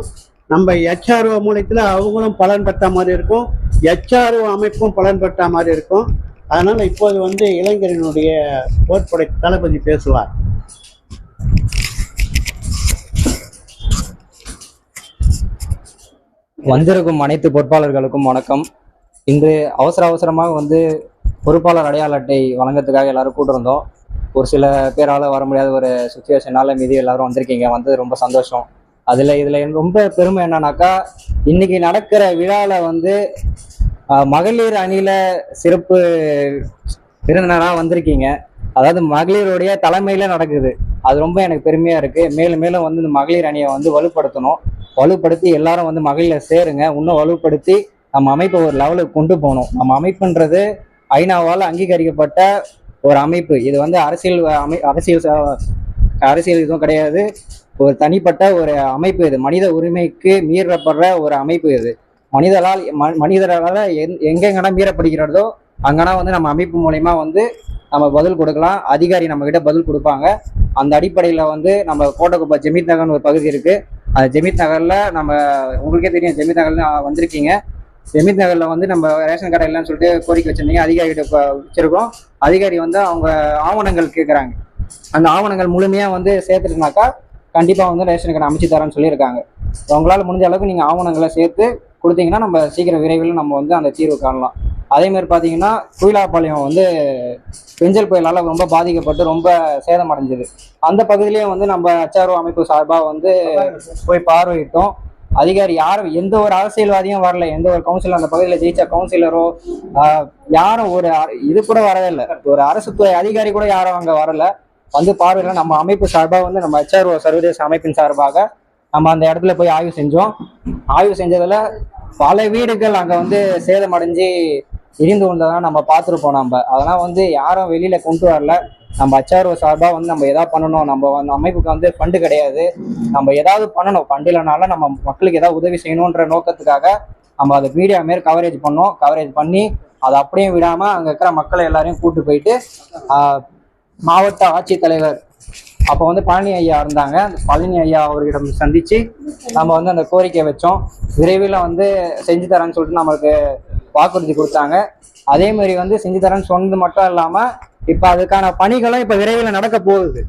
நம்ம ஹெச்ஆர்ஓ மூலத்தில் அவங்களும் பலன் பெற்ற மாதிரி இருக்கும், ஹெச்ஆர்ஓ அமைப்பும் பலன் பெற்ற மாதிரி இருக்கும். அதனால் இப்போது வந்து இளைஞரினுடைய போர்ப்படை தளபதி பேசுவார். வந்திருக்கும் அனைத்து பொறுப்பாளர்களுக்கும் வணக்கம். இன்று அவசரமாக வந்து பொறுப்பாளர் அடையாள அட்டை வழங்கத்துக்காக எல்லாரும் கூட்டிருந்தோம். ஒரு சில பேரால் வர முடியாத ஒரு சுச்சுவேஷனால மீதி எல்லாரும் வந்திருக்கீங்க, வந்தது ரொம்ப சந்தோஷம். இதில் ரொம்ப பெருமை என்னன்னாக்கா, இன்னைக்கு நடக்கிற விழாவில் வந்து மகளிர் அணியில் சிறப்பு விருந்தினராக வந்திருக்கீங்க. அதாவது மகளிருடைய தலைமையில் நடக்குது. அது ரொம்ப எனக்கு பெருமையாக இருக்குது. மேலும் மேலும் வந்து இந்த மகளிர் அணியை வந்து வலுப்படுத்தி எல்லாரும் வந்து மகளிரை சேருங்க. இன்னும் வலுப்படுத்தி நம்ம அமைப்பை ஒரு லெவலுக்கு கொண்டு போகணும். நம்ம அமைப்புன்றது ஐநாவால் அங்கீகரிக்கப்பட்ட ஒரு அமைப்பு. இது வந்து அரசியல் எதுவும் கிடையாது, ஒரு தனிப்பட்ட ஒரு அமைப்பு. இது மனித உரிமைக்கு மீறப்படுற ஒரு அமைப்பு. இது மனிதரால் எங்கெங்கன்னா மீறப்படுகிறதோ அங்கன்னா வந்து நம்ம அமைப்பு மூலயமா வந்து நம்ம பதில் கொடுக்கலாம். அதிகாரி நம்ம கிட்ட பதில் கொடுப்பாங்க. அந்த அடிப்படையில் வந்து நம்ம கோட்டக்குப்பம் ஜமீத் நகர்னு ஒரு பகுதி இருக்கு. அந்த ஜமீத் நகர்ல நம்ம உங்களுக்கே தெரியும், ஜமீத் நகர்ல வந்திருக்கீங்க. ஜமீத் நகர்ல வந்து நம்ம ரேஷன் கடை இல்லைன்னு சொல்லிட்டு கோரிக்கை வச்சிருந்தீங்க, அதிகாரிகிட்ட வச்சிருக்கோம். அதிகாரி வந்து அவங்க ஆவணங்கள் கேட்குறாங்க. அந்த ஆவணங்கள் முழுமையாக வந்து சேர்த்துட்டுனாக்கா கண்டிப்பாக வந்து ரேஷன் கடை அமைச்சு தரேன்னு சொல்லியிருக்காங்க. உங்களால் முடிஞ்ச அளவுக்கு நீங்கள் ஆவணங்களை சேர்த்து கொடுத்தீங்கன்னா நம்ம சீக்கிரம் விரைவில் நம்ம வந்து அந்த தீர்வு காணலாம். அதேமாதிரி பார்த்தீங்கன்னா குயிலாப்பாளையம் வந்து பெஞ்சல் புயலால் ரொம்ப பாதிக்கப்பட்டு ரொம்ப சேதமடைஞ்சது. அந்த பகுதியிலேயே வந்து நம்ம HRO அமைப்பு சார்பாக வந்து போய் பார்வையிட்டோம். அதிகாரி யாரும் எந்த ஒரு அரசியல்வாதியும் வரல, எந்த ஒரு கவுன்சிலர் அந்த பகுதியில் ஜெயிச்ச கவுன்சிலரோ யாரும் ஒரு இது கூட வரவே இல்லை. ஒரு அரசு துறை அதிகாரி கூட யாரும் அங்கே வரல, வந்து பார்வையில் நம்ம அமைப்பு சார்பாக வந்து நம்ம HRO சர்வதேச அமைப்பின் சார்பாக நம்ம அந்த இடத்துல போய் ஆய்வு செஞ்சோம். ஆய்வு செஞ்சதில் பல வீடுகள் அங்கே வந்து சேதமடைஞ்சு இடிந்து விழுந்ததான் நம்ம பார்த்துருப்போம். அதெல்லாம் வந்து யாரும் வெளியில கொண்டு வரல. நம்ம HRO சார்பாக வந்து நம்ம எதாவது பண்ணணும். நம்ம அந்த அமைப்புக்கு வந்து ஃபண்டு கிடையாது, நம்ம ஏதாவது பண்ணணும். ஃபண்டு இல்லைனால நம்ம மக்களுக்கு ஏதாவது உதவி செய்யணுன்ற நோக்கத்துக்காக நம்ம அதை மீடியா மாரி கவரேஜ் பண்ணி அதை அப்படியே விடாமல் அங்கே இருக்கிற மக்களை எல்லாரையும் கூட்டு போயிட்டு மாவட்ட ஆட்சித்தலைவர் அப்போ வந்து பழனி ஐயா இருந்தாங்க, அந்த பழனி ஐயா அவர்களிடம் சந்தித்து நம்ம வந்து அந்த கோரிக்கை வச்சோம். விரைவில் வந்து செஞ்சு தரேன்னு சொல்லிட்டு நம்மளுக்கு வாக்குறுதி கொடுத்தாங்க. அதே மாதிரி வந்து செஞ்சு தரேன்னு சொன்னது மட்டும் இல்லாமல் இப்போ அதுக்கான பணிகளும் இப்போ விரைவில் நடக்க போகுது.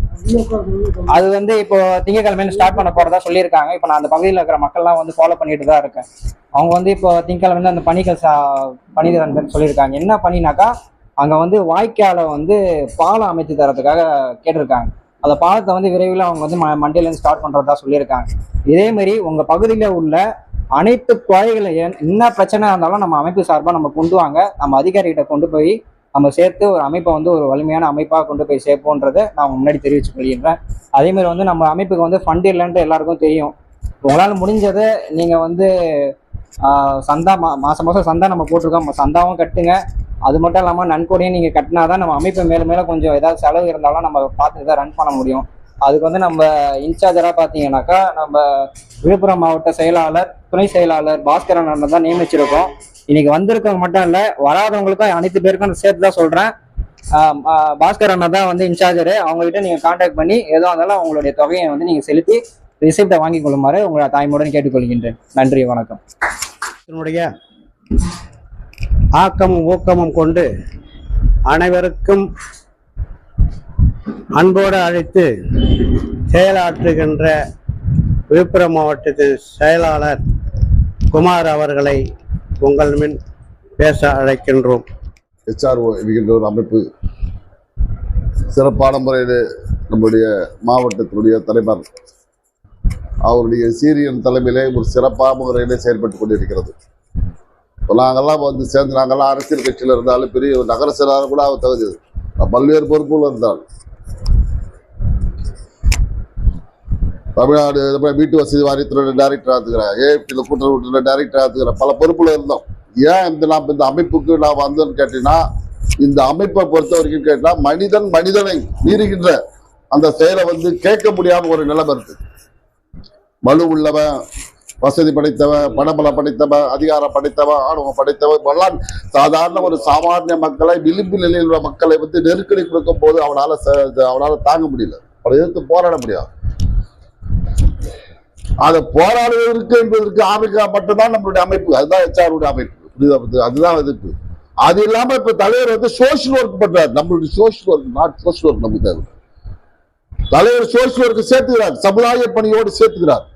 அது வந்து இப்போ திங்கக்கிழமையில ஸ்டார்ட் பண்ண போகிறதா சொல்லியிருக்காங்க. இப்போ நான் அந்த பகுதியில் இருக்கிற மக்கள்லாம் வந்து ஃபாலோ பண்ணிட்டு தான் இருக்கேன். அவங்க வந்து இப்போ திங்கக்கிழமை அந்த பணிகள் பண்ணிட்டு சொல்லியிருக்காங்க. என்ன பண்ணினாக்கா, அங்கே வந்து வாய்க்காலை வந்து பாலம் அமைத்து தரத்துக்காக கேட்டிருக்காங்க. அந்த பாலத்தை வந்து விரைவில் அவங்க வந்து மண்டேலேருந்து ஸ்டார்ட் பண்ணுறதா சொல்லியிருக்காங்க. இதேமாரி உங்கள் பகுதியில் உள்ள அனைத்து குறைகளை என்ன பிரச்சனை இருந்தாலும் நம்ம அமைப்பு சார்பாக நம்ம கொண்டு வாங்க. நம்ம அதிகாரிகிட்ட கொண்டு போய் நம்ம சேர்த்து ஒரு அமைப்பை வந்து ஒரு வலிமையான அமைப்பாக கொண்டு போய் சேர்ப்போன்றதை நான் முன்னாடி தெரிவித்து கொள்கின்றேன். அதேமாதிரி வந்து நம்ம அமைப்புக்கு வந்து ஃபண்டு இல்லைன்ட்டு எல்லாருக்கும் தெரியும். உங்களால் முடிஞ்சதை நீங்கள் வந்து சந்தா மாதம் சந்தா நம்ம போட்டிருக்கோம், சந்தாவும் கட்டுங்க. அது மட்டும் இல்லாமல் நன்கொடையும் நீங்கள் கட்டினா தான் நம்ம அமைப்பு மேலே கொஞ்சம் ஏதாவது செலவு இருந்தாலும் நம்ம பார்த்து தான் ரன் பண்ண முடியும். அதுக்கு வந்து நம்ம இன்சார்ஜராக பார்த்தீங்கன்னாக்கா நம்ம விழுப்புரம் மாவட்ட செயலாளர், துணை செயலாளர் பாஸ்கரன் அண்ணன் தான் நியமிச்சிருக்கோம். இன்னைக்கு வந்திருக்கவங்க மட்டும் இல்லை, வராதவங்களுக்கும் அனைத்து பேருக்கும் சேர்த்து தான் சொல்கிறேன். பாஸ்கர் அண்ணா தான் வந்து இன்சார்ஜரு. அவங்ககிட்ட நீங்கள் கான்டாக்ட் பண்ணி எதுவும் இருந்தாலும் அவங்களுடைய தொகையை வந்து நீங்கள் செலுத்தி ரிசிப்டை வாங்கி கொள்ளுமாறு உங்களை தாய்மையுடன் கேட்டுக்கொள்கின்றேன். நன்றி, வணக்கம். இதனுடைய ஆக்கமும் ஊக்கமும் கொண்டு அனைவருக்கும் அன்போடு அழைத்து செயலாற்றுகின்ற விழுப்புரம் மாவட்டத்தின் செயலாளர் குமார் அவர்களை உங்கள் முன் பேச அழைக்கின்றோம். HRO என்கின்ற ஒரு அமைப்பு சிறப்பான முறையில் நம்முடைய மாவட்டத்தினுடைய தலைவர் அவருடைய சீரியன் தலைமையிலே ஒரு சிறப்பான முறையிலே செயல்பட்டு கொண்டிருக்கிறது. நாங்கள்லாம் வந்து சேர்ந்து நாங்கள்லாம் அரசியல் கட்சியில் இருந்தாலும் பெரிய நகர செயலாளர் கூட அவர் தகுதி பல்வேறு பொறுப்புகள் இருந்தால் தமிழ்நாடு வீட்டு வசதி வாரியத்தினுடைய டைரக்டர் ஆத்துக்கிறேன், AFTல கூட்டுறவு டைரக்டர் ஆத்துக்கிறேன், பல பொறுப்புல இருந்தோம். ஏன் இந்த அமைப்புக்கு நான் வந்தேன்னு கேட்டீங்கன்னா, இந்த அமைப்பை பொறுத்த வரைக்கும் கேட்டா மனிதனை மீறுகின்ற அந்த செயலை வந்து கேட்க முடியாம ஒரு நிலைமை இருக்கு. வலு உள்ளவன், வசதி படைத்தவன், பணபலம் படைத்தவன், அதிகாரம் படைத்தவன், ஆணவம் படைத்தவன் எல்லாம் சாதாரண ஒரு சாமானிய மக்களை, விளிம்பு நிலையில் உள்ள மக்களை வந்து நெருக்கடி கொடுக்கும் போது அவனால தாங்க முடியல. அதை எதிர்த்து போராட முடியாது. அதை போராடுவதற்கு என்பதற்கு அமைக்க மட்டும்தான் நம்மளுடைய அமைப்பு. அதுதான் HR அமைப்பு. புரியுதா? அதுதான் எதிர்ப்பு. அது இல்லாம இப்ப தலைவர் வந்து சோசியல் ஒர்க் பண்றாரு. நம்மளுடைய social work not social work நமக்கு தேவை. தலைவர் சோசியல் ஒர்க் சேர்த்துக்கிறார், சமுதாய பணியோடு சேர்த்துக்கிறார்.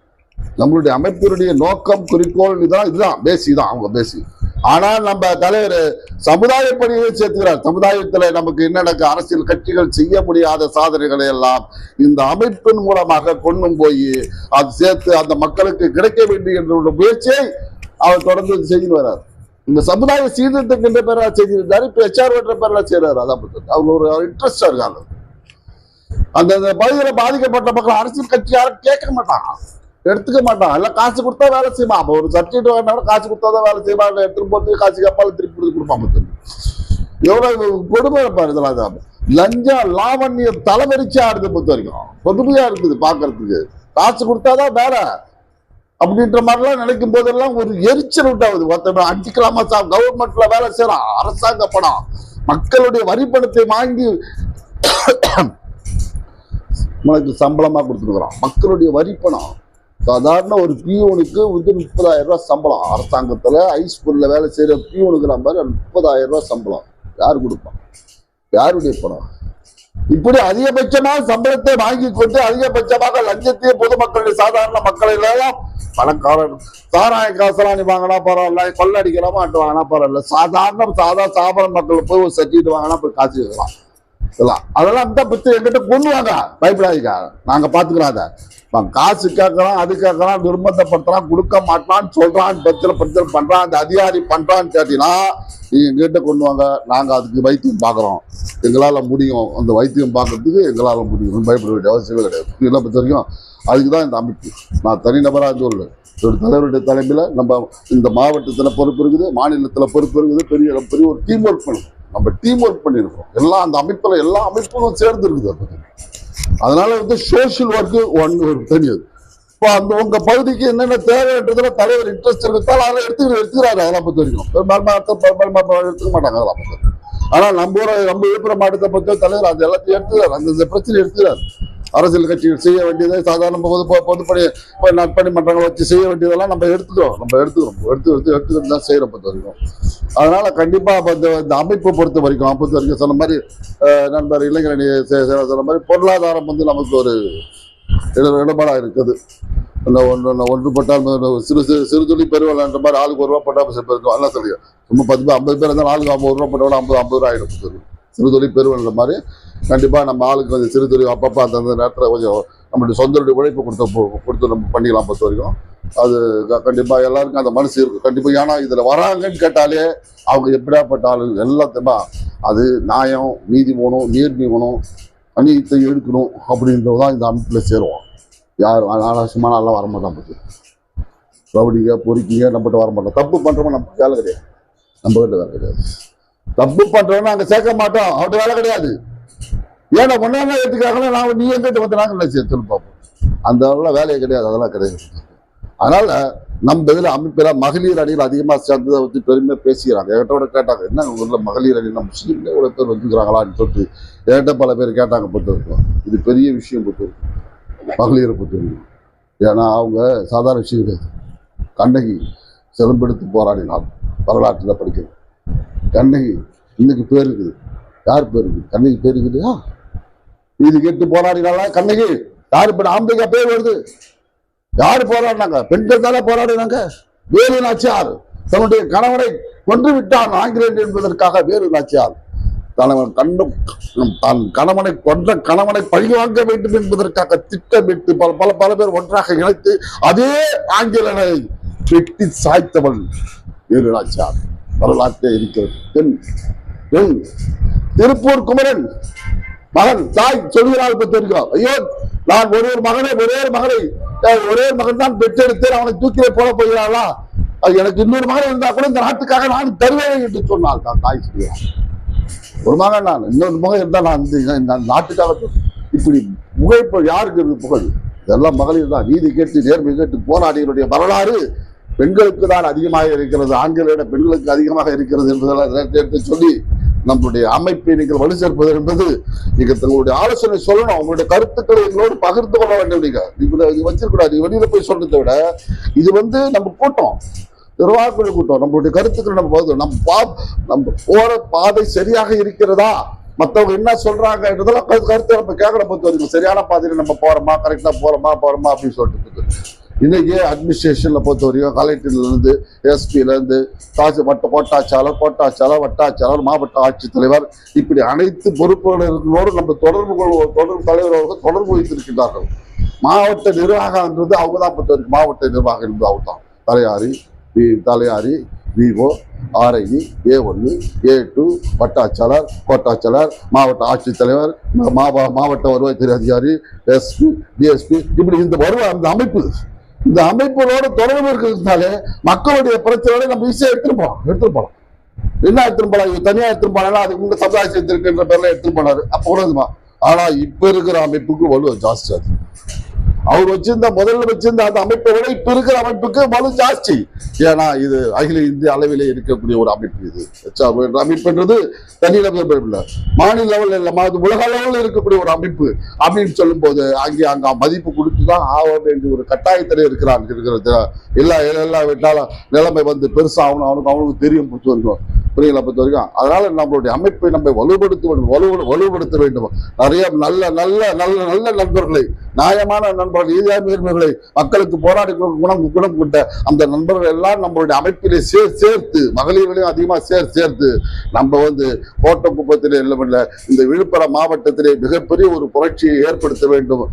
நம்மளுடைய அமைப்பினுடைய நோக்கம் குறிக்கோள் இதுதான் பேசி தான் அவங்க பேசி. ஆனால் நம்ம தலைவர் சமுதாய பணியை சேர்த்துக்கிறார். சமுதாயத்துல நமக்கு என்னென்ன அரசியல் கட்சிகள் செய்ய முடியாத சாதனைகளை எல்லாம் இந்த அமைப்பின் மூலமாக கொண்டு போய் அது சேர்த்து அந்த மக்களுக்கு கிடைக்க வேண்டும் என்ற முயற்சியை அவர் தொடர்ந்து செய்து வர்றார். இந்த சமுதாய சீர்திருத்தம் என்ற பேரால் செய்திருந்தாரு. இப்ப HR என்ற பேரால் செய்யறாரு. அதான் அவங்க ஒரு இன்ட்ரெஸ்டா இருக்காங்க. அந்த பகுதியில் பாதிக்கப்பட்ட மக்கள் அரசியல் கட்சி யாரும் கேட்க மாட்டாங்க, எடுத்துக்க மாட்டான். எல்லாம் காசு கொடுத்தா வேலை செய்வான். அப்போ ஒரு சர்டிஃபிகேட் வாங்கினா காசு கொடுத்தாதான் வேலை செய்வான். எடுத்துட்டு போட்டு காசு கப்பால திருப்பி கொடுப்பான். எவ்வளவு கொடுமை இருப்பாரு இதெல்லாம். லஞ்சம் லாவண்யம் தலைவரிச்சு ஆடுது பொறுத்த வரைக்கும் பொதுமையா இருக்குது பாக்குறதுக்கு. காசு கொடுத்தாதான் வேலை அப்படின்ற மாதிரிலாம் நினைக்கும் போதெல்லாம் ஒரு எரிச்சல் உண்டாகுது. ஒருத்தர் அடிக்கலாமா கவர்மெண்ட்ல வேலை செய்யறான், அரசாங்க பணம் மக்களுடைய வரி பணத்தை வாங்கி உனக்கு சம்பளமா கொடுத்துருக்குறான். மக்களுடைய வரி பணம். சாதாரண ஒரு பியூனுக்கு வந்து 30,000 ரூபாய் சம்பளம். அரசாங்கத்துல ஹைஸ்கூல்ல வேலை செய்யற பியூனுக்கு நம்ம 30,000 ரூபாய் சம்பளம். யார் கொடுப்பான்? யாருடைய பணம்? இப்படி அதிகபட்சமாக சம்பளத்தை வாங்கி கொண்டு அதிகபட்சமாக லஞ்சத்தையும் பொதுமக்களுடைய சாதாரண மக்களை எல்லாம் பணக்காரன் சாராய காசெல்லாம் நீ வாங்கினா பரவாயில்ல, கொள்ளடிக்கலாமா வாங்கினா பரவாயில்ல, சாதாரண மக்கள் போய் ஒரு சர்டிஃபிகேட் வாங்கினா போய் காசு கேட்கலாம். அதெல்லாம் அந்த பத்தி எங்கிட்ட கொண்டு வாங்க, பயப்படாதீங்க, நாங்க பாத்துக்கிறோம். அதை காசு கேட்கறான், அது கேட்கறான், நிர்பந்தப்படுத்துறான், கொடுக்க மாட்டான்னு சொல்றான், பத்திரம் பண்றான், அந்த அதிகாரி பண்றான்னு கேட்டீங்கன்னா நீங்க எங்கிட்ட கொண்டு வாங்க, நாங்க அதுக்கு வைத்தியம் பாக்குறோம், எங்களால முடியும், அந்த வைத்தியம் பார்க்கறதுக்கு எங்களால முடியும், பயப்பட வேண்டிய அவசியமே கிடையாது. இதெல்லாம் பொறுத்த வரைக்கும் அதுக்குதான் இந்த அமைப்பு. நான் தனிநபராக சொல்ல ஒரு தலைவருடைய தலைமையில நம்ம இந்த மாவட்டத்துல பொறுப்பு இருக்குது, மாநிலத்துல பொறுப்பு இருக்குது, பெரிய ஒரு டீம் ஒர்க் பண்ணும். நம்ம டீம் ஒர்க் பண்ணியிருக்கோம். எல்லாம் அந்த அமைப்புல எல்லா அமைப்புகளும் சேர்ந்து இருக்குது. அதனால வந்து சோசியல் ஒர்க்கு ஒரு தெரியாது. இப்போ அந்த உங்க பகுதிக்கு என்னென்ன தேவைன்றதுல தலைவர் இன்ட்ரெஸ்ட் இருந்தாலும் அதெல்லாம் எடுத்துக்கிறாரு. அதெல்லாம் பொறுத்த வரைக்கும் எடுத்துக்க மாட்டாங்க. அதெல்லாம் பொறுத்த ஆனால் நம்ம விழுப்புரம் மாவட்டத்தை பொறுத்த தலைவர் அந்த எல்லாத்தையும் எடுத்துக்கிறார். அந்த பிரச்சனை எடுத்துக்கிறார். அரசியல் கட்சிகள் செய்ய வேண்டியதை சாதாரண பொதுப்பணி நற்பணி மன்றங்களை வச்சு செய்ய வேண்டியதெல்லாம் நம்ம எடுத்துக்கிட்டு தான் செய்யற பொறுத்த வரைக்கும். அதனால கண்டிப்பா இந்த அமைப்பை பொறுத்த வரைக்கும் சொன்ன மாதிரி நண்பர் இளைஞரணி சொன்ன மாதிரி பொருளாதாரம் வந்து நமக்கு ஒரு இடபாடா இருக்குது. ஒன்றுபட்டால் சிறு துளி பெருவல்ன்ற மாதிரி ஆளுக்கு 1 ரூபா பட்டா இருக்கும். எல்லாம் சொல்லியும் சும்மா 50 பேர் இருந்தாலும் ஆளுக்கு 50 ரூபா பட்டோட 50 ரூபா ஆயிடும். சிறு தொழில் பெருவல்ன்ற மாதிரி கண்டிப்பா நம்ம ஆளுக்கு கொஞ்சம் சிறு தொழில் அப்பப்போ அந்த நேரத்தில் கொஞ்சம் நம்மளுடைய சொந்தருடைய உழைப்பு கொடுத்து நம்ம பண்ணிக்கலாம். பொறுத்த வரைக்கும் அது கண்டிப்பா எல்லாருக்கும் அந்த மனசு இருக்கு கண்டிப்பா. ஏன்னா இதுல வராங்கன்னு கேட்டாலே அவங்க எப்படியாப்பட்ட ஆளு எல்லாத்தையுமா அது நியாயம், நீதி போகணும், நேர்மை போகணும், அநீதித்தை எடுக்கணும் அப்படின்றதான் இந்த அமைப்புல சேருவோம். யாரும் அனாவசியமான எல்லாம் வரமாட்டான். பற்றி ரவுடிங்க பொறுக்கிங்க நம்மகிட்ட வரமாட்டோம். தப்பு பண்றவங்க நம்ம வேலை கிடையாது, நம்ம கிட்ட வேலை கிடையாது. தப்பு பண்றவங்க நாங்க சேர்க்க மாட்டோம், அவட்ட வேலை கிடையாது. ஏன்னா ஒன்னா எடுத்துக்காங்கன்னா நான் நீ எங்கிட்ட வந்து நாங்க சொல்லி பார்ப்போம். அந்த வேலையே கிடையாது, அதெல்லாம் கிடையாது. அதனால நம்ம இதுல அமைப்பில மகளிர் அணியில் அதிகமா சேர்ந்ததை வச்சு பெருமையா பேசிக்கிறாங்க. என்கிட்ட கேட்டாங்க, என்ன ஊர்ல மகளிர் அணி நம்ம முஸ்லீம்ல இவ்வளவு பேர் வந்துக்கிறாங்களான்னு சொல்லிட்டு என்கிட்ட பல பேர் கேட்டாங்க. பொறுத்தவரைக்கும் இது பெரிய விஷயம். மகளிரை பொறுத்தவரைக்கும் ஏன்னா அவங்க சாதாரண விஷயம் கிடையாது. கண்ணகி சிலம்பெடுத்து போராடினார், வரலாற்றுல படிக்கிறது. கண்ணகி இன்னைக்கு பேர் இருக்குது. யார் பேர் இருக்குது? கண்ணகி பேர் இருக்குதுயா. இது கேட்டு போராடினால கண்ணகி யாரு பேர்? ஆம்பிகா பேர் வருது. யாரு போராடினாங்க? பெண்கள் தானே போராடினாங்க. வேலு நாச்சியார் தன்னுடைய கணவனை கொன்று விட்டான் ஆங்கிலேயன் என்பதற்காக வேலு நாச்சியார் தன் கணவனை கொன்ற கணவனை பழி வாங்க வேண்டும் என்பதற்காக திட்டமிட்டு பல பேர் ஒன்றாக இணைத்து அதே ஆங்கிலேயனை வெட்டி சாய்த்தவள் வேலு நாச்சியார். வரலாற்றே இருக்கிறது. பெண் திருப்பூர் குமரன் மகன் தாய் சொல்கிறாள். தெரியும், ஐயோ நான் ஒரே மகன் தான் பெற்றெடுத்தேன், அவனை தூக்கிலே போட போகிறாளா, அது எனக்கு இன்னொரு மகன் இருந்தா கூட இந்த நாட்டுக்காக நான் தருவேன் என்று சொன்னாள். தான் தாய் சொல்கிறாள், ஒரு மகன் நான், இன்னொரு மகன் இருந்தா நான் இந்த நாட்டுக்காக. இப்படி புகைப்ப யாருக்கு இருக்கு புகழ்? இதெல்லாம் மகளிர் தான். நீதி கேட்டு நேர்மை கேட்டு போராடிகளுடைய வரலாறு பெண்களுக்கு தான் அதிகமாக இருக்கிறது, ஆண்களை விட பெண்களுக்கு அதிகமாக இருக்கிறது என்பதெல்லாம் எடுத்து சொல்லி நம்மளுடைய அமைப்பை நீங்கள் வலு சேர்ப்பது என்பது நீங்க தங்களுடைய ஆலோசனை சொல்லணும். உங்களுடைய கருத்துக்களை எங்களோடு பகிர்ந்து கொள்ள வேண்டும். நீங்க வச்சிருக்கூடாது, வெளியில போய் சொல்றதை விட இது நம்ம கூட்டம், நிர்வாகக்குழு கூட்டம், நம்மளுடைய கருத்துக்களை நம்ம போற பாதை சரியாக இருக்கிறதா, மற்றவங்க என்ன சொல்றாங்க என்றதெல்லாம் கருத்தை நம்ம கேட்கற பொறுத்த வரைக்கும் சரியான பாதையில நம்ம போறோமா, கரெக்டா போறோமா அப்படின்னு சொல்லிட்டு இன்னைக்கு அட்மினிஸ்ட்ரேஷன்ல பொறுத்த வரைக்கும் கலெக்டர்ல இருந்து எஸ்பில இருந்து கோட்டாட்சியாளர், வட்டாட்சியாளர், மாவட்ட ஆட்சித்தலைவர், இப்படி அனைத்து பொறுப்புகளோடு நம்ம தொடர்பு தலைவர்கள் தொடர்பு வைத்திருக்கின்றார்கள். மாவட்ட நிர்வாகம்ன்றது அவங்க தான் பொறுத்த வரைக்கும். மாவட்ட நிர்வாகம் என்பது அவங்க தான் தலையாரி, விஓ, RI, A1, A2, வட்டாட்சியாளர், கோட்டாட்சியாளர், மாவட்ட ஆட்சித்தலைவர், மாவட்ட வருவாய்த்துறை அதிகாரி, SP, DSP, இப்படி அந்த அமைப்பு, இந்த அமைப்புகளோட தொடர்பு இருக்கிறதுனாலே மக்களுடைய பிரச்சனைகளை நம்ம ஈஸியா எடுத்துட்டு போகலாம். என்ன எடுத்துட்டு போலாம், இவங்க தனியா எடுத்துட்டு போனா அதுக்கு முன்னாடி சமுதாயத்தை இருக்கின்ற பேர்ல எடுத்துட்டு போனாரு, அப்ப உணர்ந்துமா. ஆனா இப்ப இருக்கிற அமைப்புக்கு வலு ஜாஸ்தி. அது அவர் முதல்ல வச்சிருந்த அந்த அமைப்பை விட இப்ப இருக்கிற அமைப்புக்கு வலு ஜாஸ்தி. ஏன்னா இது அகில இந்திய அளவிலே இருக்கக்கூடிய ஒரு அமைப்பு. இது அமைப்புன்றது தனி இல்ல, மாநில லெவல் இல்ல, உலக அளவில் இருக்கக்கூடிய ஒரு அமைப்பு அப்படின்னு சொல்லும் போது அங்க மதிப்பு கொடுத்துதான் ஆக வேண்டிய ஒரு கட்டாயத்திலே இருக்கிறது. எல்லா விட்டாலும் நிலைமை பெருசா அவனுக்கு தெரியும் புரியல பொறுத்த வரைக்கும். அதனால நம்மளுடைய அமைப்பை நம்ம வலுப்படுத்த வேண்டும். நிறைய நல்ல நல்ல நல்ல நல்ல நண்பர்களை, நியாயமான நண்பர்கள், ஈதியாளர்களை, மக்களுக்கு போராடி குணம் கொண்ட அந்த நண்பர்கள் எல்லாம் நம்மளுடைய அமைப்பிலே சேர்த்து, மகளிர்களையும் அதிகமா சேர்த்து நம்ம கோட்டக்குப்பத்திலே இல்ல இந்த விழுப்புரம் மாவட்டத்திலே மிகப்பெரிய ஒரு புரட்சியை ஏற்படுத்த வேண்டும்.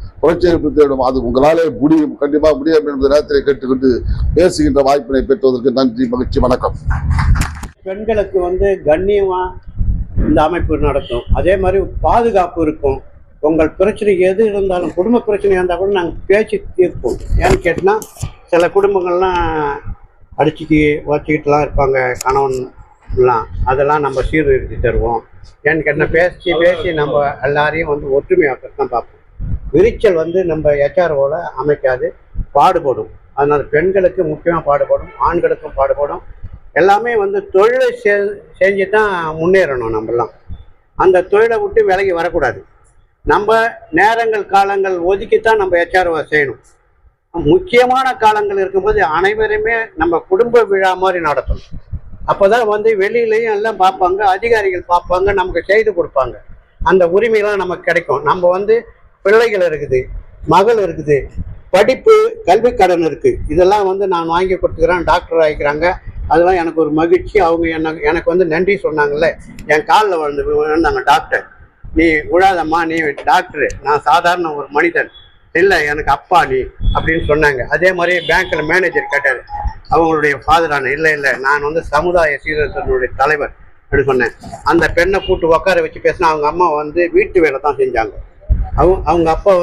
அது உங்களாலே முடியும், கண்டிப்பா முடியும் என்ற நேரத்திலே கேட்டுக்கொண்டு பேசுகின்ற வாய்ப்பினை பெற்றுவதற்கு நன்றி, மகிழ்ச்சி, வணக்கம். பெண்களுக்கு கண்ணியமா இந்த அமைப்பு நடத்தும். அதே மாதிரி பாதுகாப்பு இருக்கும். உங்கள் பிரச்சனை எது இருந்தாலும், குடும்ப பிரச்சனையாக இருந்தால் கூட நாங்கள் பேச்சு தீர்ப்போம். ஏன்னு கேட்டால் சில குடும்பங்கள்லாம் வச்சுக்கிட்டுலாம் இருப்பாங்க, கணவன்லாம். அதெல்லாம் நம்ம சீர்திருத்தி தருவோம். ஏன்னு கேட்டால் பேசி நம்ம எல்லாரையும் ஒற்றுமையாக்க தான் பார்ப்போம். விரிச்சல் நம்ம HROல அமைக்காது, பாடுபடும். அதனால் பெண்களுக்கு முக்கியமாக பாடுபடும், ஆண்களுக்கும் பாடுபடும். எல்லாமே தொழிலை செஞ்சு தான் முன்னேறணும். நம்மலாம் அந்த தொழிலை விட்டு விலகி வரக்கூடாது. நம்ம நேரங்கள் காலங்கள் ஒதுக்கித்தான் நம்ம HRO செய்யணும். முக்கியமான காலங்கள் இருக்கும்போது அனைவருமே நம்ம குடும்ப விழா மாதிரி நடத்தணும். அப்போதான் வெளியிலையும் எல்லாம் பார்ப்பாங்க, அதிகாரிகள் பார்ப்பாங்க, நமக்கு செய்து கொடுப்பாங்க. அந்த உரிமையெல்லாம் நமக்கு கிடைக்கும். நம்ம பிள்ளைகள் இருக்குது, மகள் இருக்குது, படிப்பு கல்வி கடன் இருக்கு, இதெல்லாம் நான் வாங்கி கொடுத்துக்கிறேன், டாக்டர் ஆகிக்கிறாங்க. அதெல்லாம் எனக்கு ஒரு மகிழ்ச்சி. அவங்க எனக்கு நன்றி சொன்னாங்கல்ல, என் காலில் விழுந்தாங்க, டாக்டர் நீ விழாதம்மா, நீ டாக்டரு, நான் சாதாரண ஒரு மனிதன் இல்லை, எனக்கு அப்பா நீ அப்படின்னு சொன்னாங்க. அதே மாதிரி பேங்க்ல மேனேஜர் கேட்டார், அவங்களுடைய ஃபாதரான இல்லை நான் சமுதாய சீர்திருத்தத்தினுடைய தலைவர் அப்படின்னு சொன்னேன். அந்த பெண்ணை கூட்டு உட்கார வச்சு பேசினா அவங்க அம்மா வீட்டு வேலை தான் செஞ்சாங்க. அவங்க அப்பா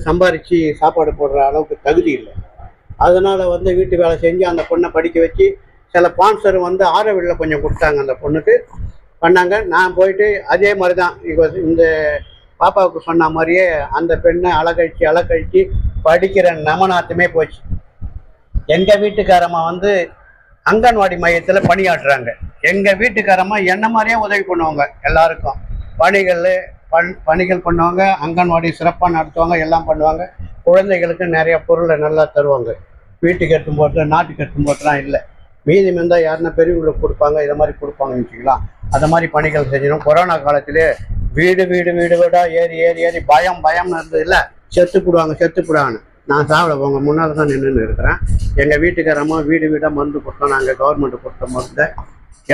சம்பாரிச்சு சாப்பாடு போடுற அளவுக்கு தகுதி இல்லை. அதனால வீட்டு வேலை செஞ்சு அந்த பொண்ணை படிக்க வச்சு சில ஸ்பான்சர் ஆரவில்ல கொஞ்சம் கொடுத்தாங்க, அந்த பொண்ணுக்கு பண்ணாங்க. நான் போயிட்டு அதே மாதிரி தான் இந்த பாப்பாவுக்கு சொன்ன மாதிரியே அந்த பெண்ணை அலக்கழிச்சு படிக்கிற நமநாத்துமே போச்சு. எங்கள் வீட்டுக்காரம்மா அங்கன்வாடி மையத்தில் பணியாற்றுறாங்க. எங்கள் வீட்டுக்காரம்மா என்ன மாதிரியே உதவி பண்ணுவாங்க, எல்லாருக்கும் பணிகள் பண்ணுவாங்க, அங்கன்வாடி சிறப்பாக நடத்துவாங்க, எல்லாம் பண்ணுவாங்க. குழந்தைகளுக்கு நிறைய பொருளை நல்லா தருவாங்க. வீட்டுக்கு எடுத்தும் போட்டு நாட்டுக்கு எடுத்தும் போட்டுலாம் இல்லை, மீதி இருந்தால் யாருன்னா பெரியவங்களுக்கு கொடுப்பாங்க, இதை மாதிரி கொடுப்பாங்கன்னு வச்சுக்கலாம். அந்த மாதிரி பணிகள் செஞ்சிடும். கொரோனா காலத்திலே வீடு வீடாக ஏறி பயம்னு இருந்தது இல்லை, செத்துப்படுவாங்கன்னு. நான் சாப்பிட போங்க முன்னால் தான் நின்றுன்னு இருக்கிறேன். எங்கள் வீட்டுக்காரம்மா வீடாக மருந்து கொடுத்தோம். நாங்கள் கவர்மெண்ட்டு கொடுத்த மருந்தை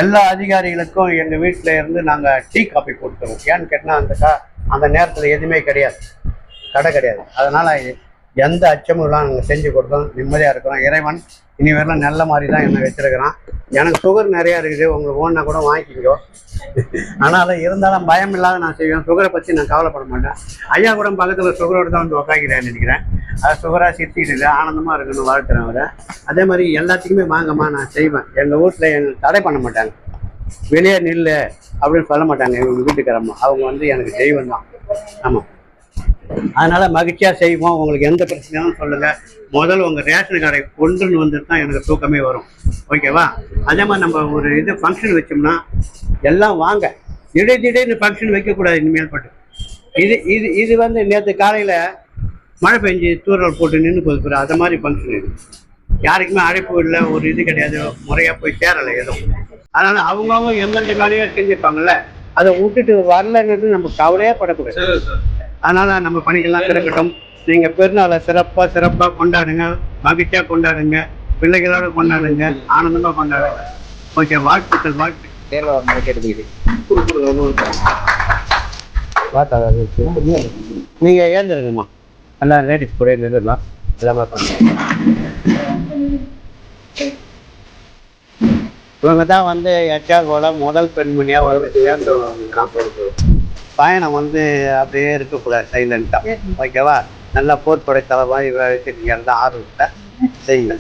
எல்லா அதிகாரிகளுக்கும் எங்கள் வீட்டில் இருந்து நாங்கள் டீ காஃபி கொடுத்துருவோம். ஏன்னு கேட்டால் அந்த நேரத்தில் எதுவுமே கிடையாது, கடை கிடையாது. அதனால் எந்த அச்சமும் நாங்கள் செஞ்சு கொடுத்தோம், நிம்மதியாக இருக்கிறோம். இறைவன் இனி வரலாம் நல்ல மாதிரி தான் என்னை வச்சுருக்கிறான். எனக்கு சுகர் நிறையா இருக்குது, உங்களுக்கு ஓன்னா கூட வாங்கிக்கோ. ஆனால் இருந்தாலும் பயம் இல்லாத நான் செய்வேன். சுகரை பற்றி நான் கவலைப்பட மாட்டேன். ஐயா கூட பக்கத்தில் சுகரோடு தான் உட்காக்கிறேன்னு நினைக்கிறேன். அது சுகராக சிரிச்சுக்கிட்டு ஆனந்தமாக இருக்குன்னு வாழ்த்துறேன் அவரை. அதே மாதிரி எல்லாத்துக்குமே வாங்கம்மா நான் செய்வேன். எங்கள் வீட்டில் எங்களுக்கு தடை பண்ண மாட்டாங்க, வெளியே நில்லு அப்படின்னு சொல்ல மாட்டாங்க. எங்கள் வீட்டுக்காரம்மா அவங்க எனக்கு தெய்வம் தான். ஆமாம், அதனால் மகிழ்ச்சியாக செய்வோம். உங்களுக்கு எந்த பிரச்சனையும் சொல்லுங்கள். முதல்ல உங்கள் ரேஷன் கார்டை கொண்டுன்னு வந்துட்டு தான் எனக்கு தூக்கமே வரும். ஓகேவா? அதே மாதிரி நம்ம ஒரு ஃபங்க்ஷன் வச்சோம்னா எல்லாம் வாங்க, திடீர்னு ஃபங்க்ஷன் வைக்கக்கூடாது இனிமேல் பட்டு. இது வந்து நேற்று காலையில் மழை பெஞ்சு தூரல் போட்டு நின்று போகுது, அது மாதிரி ஃபங்க்ஷன் இது. யாருக்குமே அழைப்பு இல்லை, ஒரு இது கிடையாது, முறையாக போய் சேரலை எதுவும். அதனால் அவங்கவுங்க எந்தெந்த வேலையாக செஞ்சுருப்பாங்கல்ல, அதை விட்டுட்டு வரலங்கிறது நம்ம கவலையே படக்கூடாது. அதனால் நம்ம பணிகள்லாம் திறக்கட்டும். நீங்கள் பெருநாளை சிறப்பாக கொண்டாடுங்க, மகிழ்ச்சியாக கொண்டாடுங்க, பிள்ளைகளோட கொண்டாடுங்க, ஆனந்தமாக கொண்டாடுங்க. ஓகே, வாழ்த்துக்கள். நீங்கள் ஏந்திருங்கம்மா, எல்லாம் லேடிஸ் கூட இருந்துடலாம், எல்லாமே பண்ணுங்க. இவங்க தான் வந்து HR முதல் பெண்மணியாக ஒரு பயணம் வந்து அப்படியே இருக்கக்கூடாது, சைலண்டாக. ஓகேவா? நல்லா போர்ப்படை தளமாக வச்சு நீங்கள் இருந்தால் ஆர்வத்தை செய்யுங்க.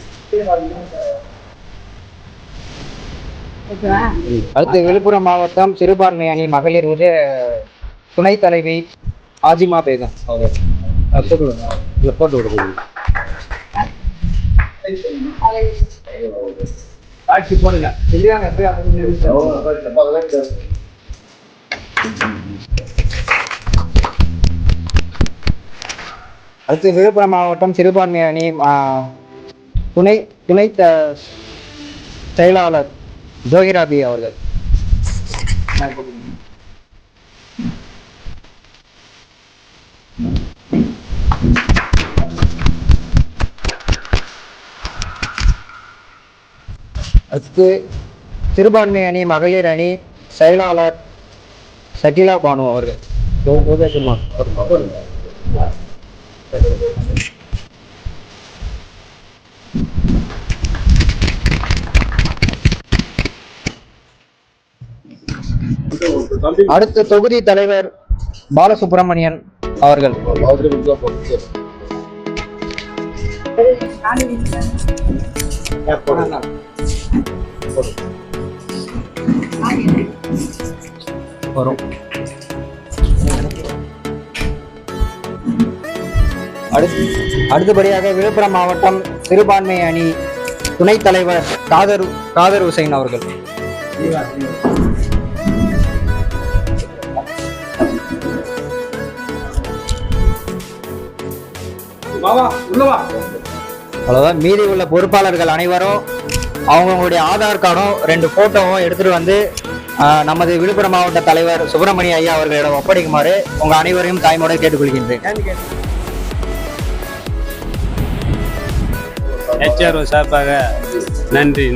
அடுத்து விழுப்புரம் மாவட்டம் சிறுபான்மை அணி மகளிர் துணைத் தலைவி ஆஜிமா பேகம் போட்டு விடுங்க. காட்சி போடுங்க. அடுத்து விழுப்புரம் மாவட்டம் சிறுபான்மை அணி துணை செயலாளர் ஜோகிராபி அவர்கள். அடுத்து சிறுபான்மை அணி மகளிர் அணி செயலாளர் சகிலா பானு அவர்கள். அடுத்து தொகுதி தலைவர் பாலசுப்ரமணியன் அவர்கள். அடுத்தபடியாக விழுப்புரம் மாவட்டம் சிறுபான்மை அணி துணைத் தலைவர் காதர் ஹுசைன் அவர்கள். அவ்வளவுதான். மீதி உள்ள பொறுப்பாளர்கள் அனைவரும் அவங்களுடைய ஆதார் கார்டும் 2 போட்டோவும் எடுத்துட்டு வந்து நமது விழுப்புரம் மாவட்ட தலைவர் சுப்பிரமணிய ஐயா அவர்களிடம் ஒப்படைக்குமாறு உங்க அனைவரையும் தாய்மோட கேட்டுக்கொள்கின்றேன். HR சார்பாக நன்றி.